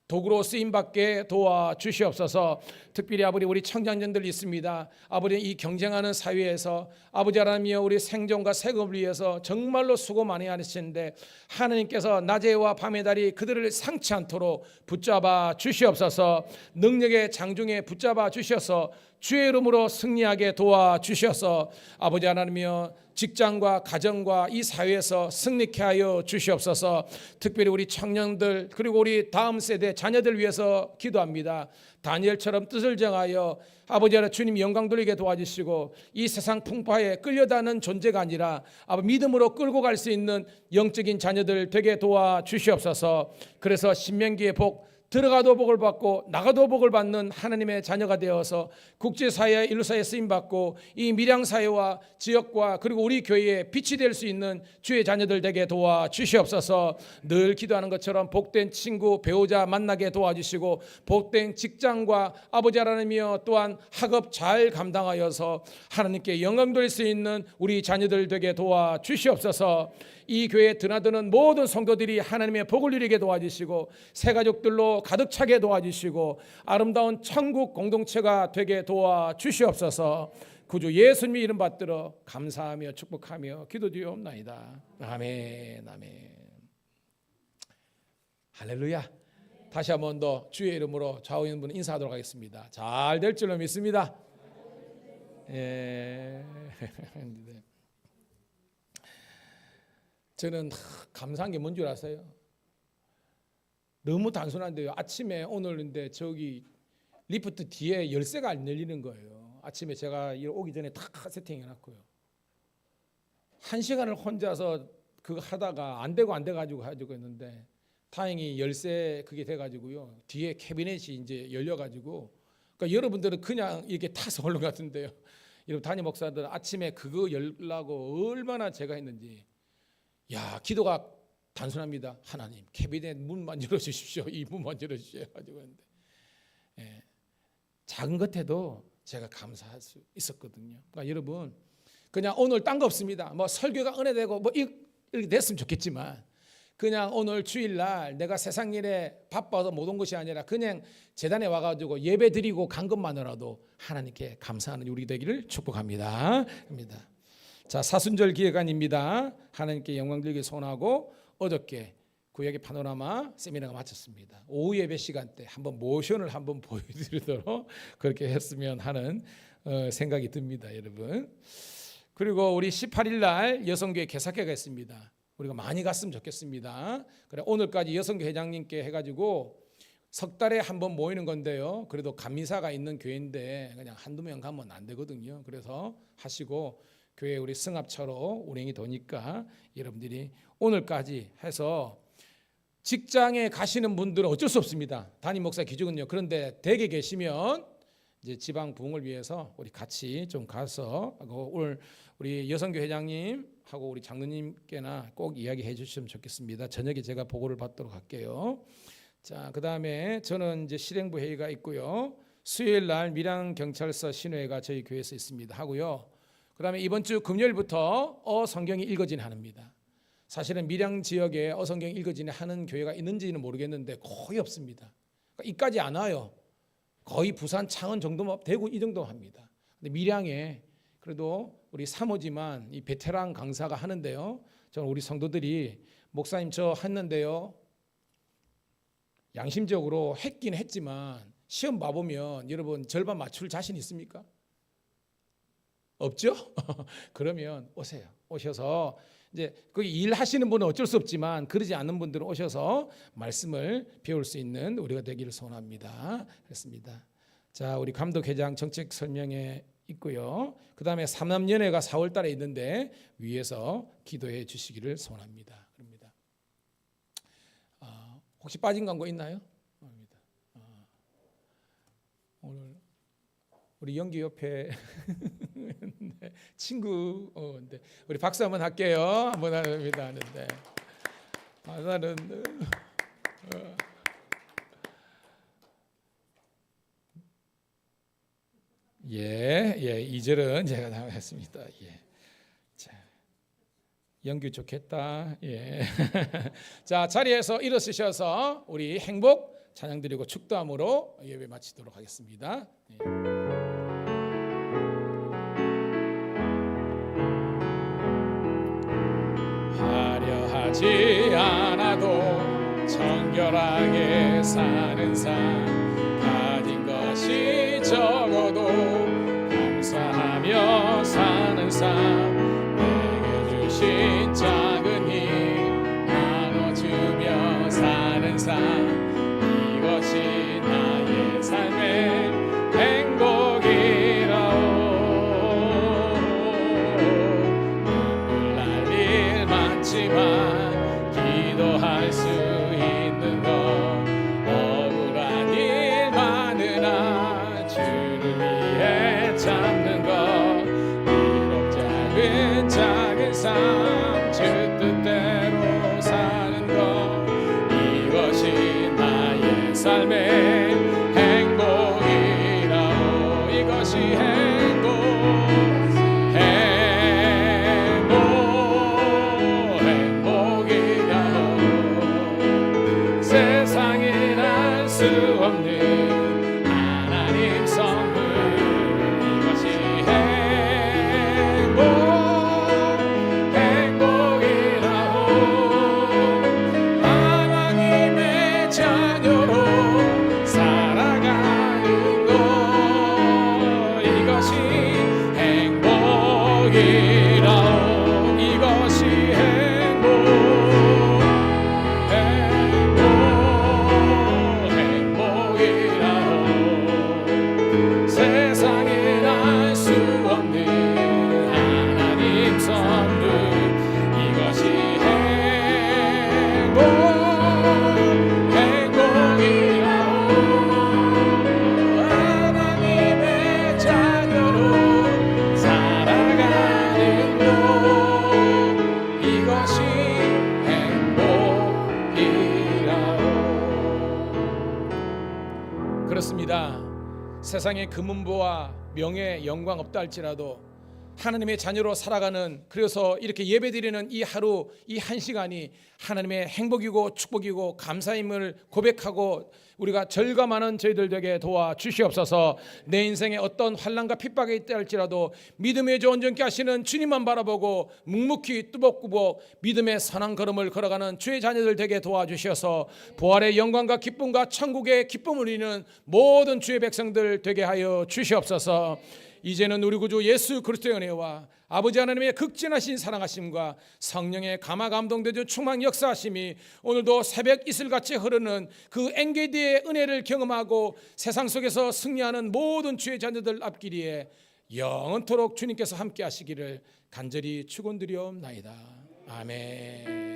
도구로 쓰임받게 도와주시옵소서. 특별히 아버지 우리 청장년들 있습니다. 아버지 이 경쟁하는 사회에서 아버지 하나님이여 우리 생존과 세금을 위해서 정말로 수고 많이 하시는데 하나님께서 낮에와 밤의 달이 그들을 상치 않도록 붙잡아 주시옵소서. 능력의 장중에 붙잡아 주셔서 주의 이름으로 승리하게 도와주셔서 아버지 하나님이여 직장과 가정과 이 사회에서 승리케 하여 주시옵소서. 특별히 우리 청년들 그리고 우리 다음 세대 자녀들 위해서 기도합니다. 다니엘처럼 뜻을 정하여 아버지 하나님 주님 영광 돌리게 도와주시고 이 세상 풍파에 끌려다는 존재가 아니라 믿음으로 끌고 갈 수 있는 영적인 자녀들 되게 도와주시옵소서. 그래서 신명기의 복 들어가도 복을 받고 나가도 복을 받는 하나님의 자녀가 되어서 국제사회 인류사회에 쓰임받고 이 밀양사회와 지역과 그리고 우리 교회에 빛이 될 수 있는 주의 자녀들 되게 도와주시옵소서. 늘 기도하는 것처럼 복된 친구 배우자 만나게 도와주시고 복된 직장과 아버지 하나님이여 또한 학업 잘 감당하여서 하나님께 영광 돌릴 수 있는 우리 자녀들 되게 도와주시옵소서. 이 교회에 드나드는 모든 성도들이 하나님의 복을 누리게 도와주시고 새 가족들로 가득 차게 도와주시고 아름다운 천국 공동체가 되게 도와주시옵소서. 구주 예수님의 이름 받들어 감사하며 축복하며 기도드리옵나이다. 아멘. 아멘. 할렐루야. 다시 한 번 더 주의 이름으로 좌우에 있는 분 인사하도록 하겠습니다. 잘 될 줄로 믿습니다. 예. 저는 감사한 게 뭔 줄 아세요? 너무 단순한데요. 아침에 오늘인데 저기 리프트 뒤에 열쇠가 안 열리는 거예요. 아침에 제가 오기 전에 다 세팅해놨고요. 1시간을 혼자서 그거 하다가 안 되고 가지고 있는데 다행히 열쇠 그게 돼가지고요. 뒤에 캐비넷이 이제 열려가지고 그러니까 여러분들은 그냥 이렇게 타서 오는 것 같은데요. 여러분 담임 목사들 아침에 그거 열라고 얼마나 제가 했는지. 야, 기도가 단순합니다. 하나님, 캐비넷 문만 열어주십시오. 이 문만 열어주십시오. 가지고 있는데, 예, 작은 것에도 제가 감사할 수 있었거든요. 그러니까 여러분, 그냥 오늘 딴 거 없습니다. 뭐 설교가 은혜되고 뭐 이렇게 됐으면 좋겠지만, 그냥 오늘 주일날 내가 세상 일에 바빠서 못 온 것이 아니라 그냥 재단에 와가지고 예배 드리고 간 것만으로도 하나님께 감사하는 우리 되기를 축복합니다. 자, 사순절 기획안입니다. 하나님께 영광 드리기 소원하고 어저께 구약의 파노라마 세미나가 마쳤습니다. 오후 예배 시간 때 한번 모션을 한번 보여드리도록 그렇게 했으면 하는 생각이 듭니다, 여러분. 그리고 우리 18일 날 여성교회 개사회가 있습니다. 우리가 많이 갔으면 좋겠습니다. 그래 오늘까지 여성교 회장님께 해가지고 석 달에 한번 모이는 건데요. 그래도 감리사가 있는 교회인데 그냥 한두 명 가면 안 되거든요. 그래서 하시고 교회 우리 승합차로 운행이 되니까 여러분들이 오늘까지 해서 직장에 가시는 분들은 어쩔 수 없습니다. 담임 목사 기준은요. 그런데 댁에 계시면 이제 지방 부흥을 위해서 우리 같이 좀 가서 오늘 우리 여성교 회장님하고 우리 장로님께나 꼭 이야기해 주시면 좋겠습니다. 저녁에 제가 보고를 받도록 할게요. 자, 그다음에 저는 이제 실행부 회의가 있고요. 수요일 날 밀양 경찰서 신회가 저희 교회에서 있습니다. 하고요. 그다음에 이번 주 금요일부터 성경이 읽어지는 하입니다. 사실은 밀양 지역에 성경이 읽어지는 하는 교회가 있는지는 모르겠는데 거의 없습니다. 그러니까 이까지 안 와요. 거의 부산, 창원 정도만 대구 이 정도 합니다. 근데 밀양에 그래도 우리 사모지만 이 베테랑 강사가 하는데요. 저는 우리 성도들이 목사님 저 했는데요. 양심적으로 했긴 했지만 시험 봐보면 여러분 절반 맞출 자신 있습니까? 없죠? 그러면 오세요. 오셔서 이제 거기 일하시는 분은 어쩔 수 없지만 그러지 않는 분들은 오셔서 말씀을 배울 수 있는 우리가 되기를 소원합니다. 그렇습니다. 자, 우리 감독회장 정책 설명에 있고요. 그 다음에 삼남연회가 4월 달에 있는데 위에서 기도해 주시기를 소원합니다. 그럽니다. 혹시 빠진 광고 있나요? 오늘 우리 연기 옆에 친구 근데 우리 박수 한번 할게요. 한번 합니다 하는데 나는 예, 2절은 제가 다 했습니다. 예. 자, 연기 좋겠다. 예. 자, 자리에서 일어서셔서 우리 행복 찬양 드리고 축도함으로 예배 마치도록 하겠습니다. 예. 화려하지 않아도 정결하게 사는 삶 가진 것이 적어도 감사하며 사는 삶 내게 주신 작은 힘 나눠주며 사는 삶 이것이 나의 삶의 행복이라오 눈물 날 일 많지만 기도할 수 있는 것 억울한 일 많으나 주를 위해 참는 것 비록 작은 삶 주 뜻대로 사는 것 이것이 나의 삶의 행복이라오 이것이 행복이라오 세상에 날 수 없는 하나님 선물 이것이 행복이라오 하나님의 자녀로 살아가는 것 이것이 행복이라오 이것이 행복이라오 세상에 날 수 없는 하나님 선물 이것이 행복이라오 하나님의 자녀로 살아가는 것 이것이 행복이라오 그렇습니다. 세상에 금은보와 명예 영광 없다 할지라도 하나님의 자녀로 살아가는, 그래서 이렇게 예배드리는 이 하루, 이 한 시간이 하나님의 행복이고 축복이고 감사임을 고백하고 우리가 절감하는 저희들 되게 도와 주시옵소서. 내 인생에 어떤 환난과 핍박이 있다 할지라도 믿음의 주 온전케 하시는 주님만 바라보고 묵묵히 뚜벅꾸벅 믿음의 선한 걸음을 걸어가는 주의 자녀들 되게 도와주셔서 부활의 영광과 기쁨과 천국의 기쁨을 누리는 모든 주의 백성들 되게 하여 주시옵소서. 이제는 우리 구주 예수 그리스도의 은혜와 아버지 하나님의 극진하신 사랑하심과 성령의 감화 감동되는 충만 역사하심이 오늘도 새벽 이슬같이 흐르는 그 엔게디의 은혜를 경험하고 세상 속에서 승리하는 모든 주의 자녀들 앞길에 영원토록 주님께서 함께 하시기를 간절히 축원드리옵나이다. 아멘.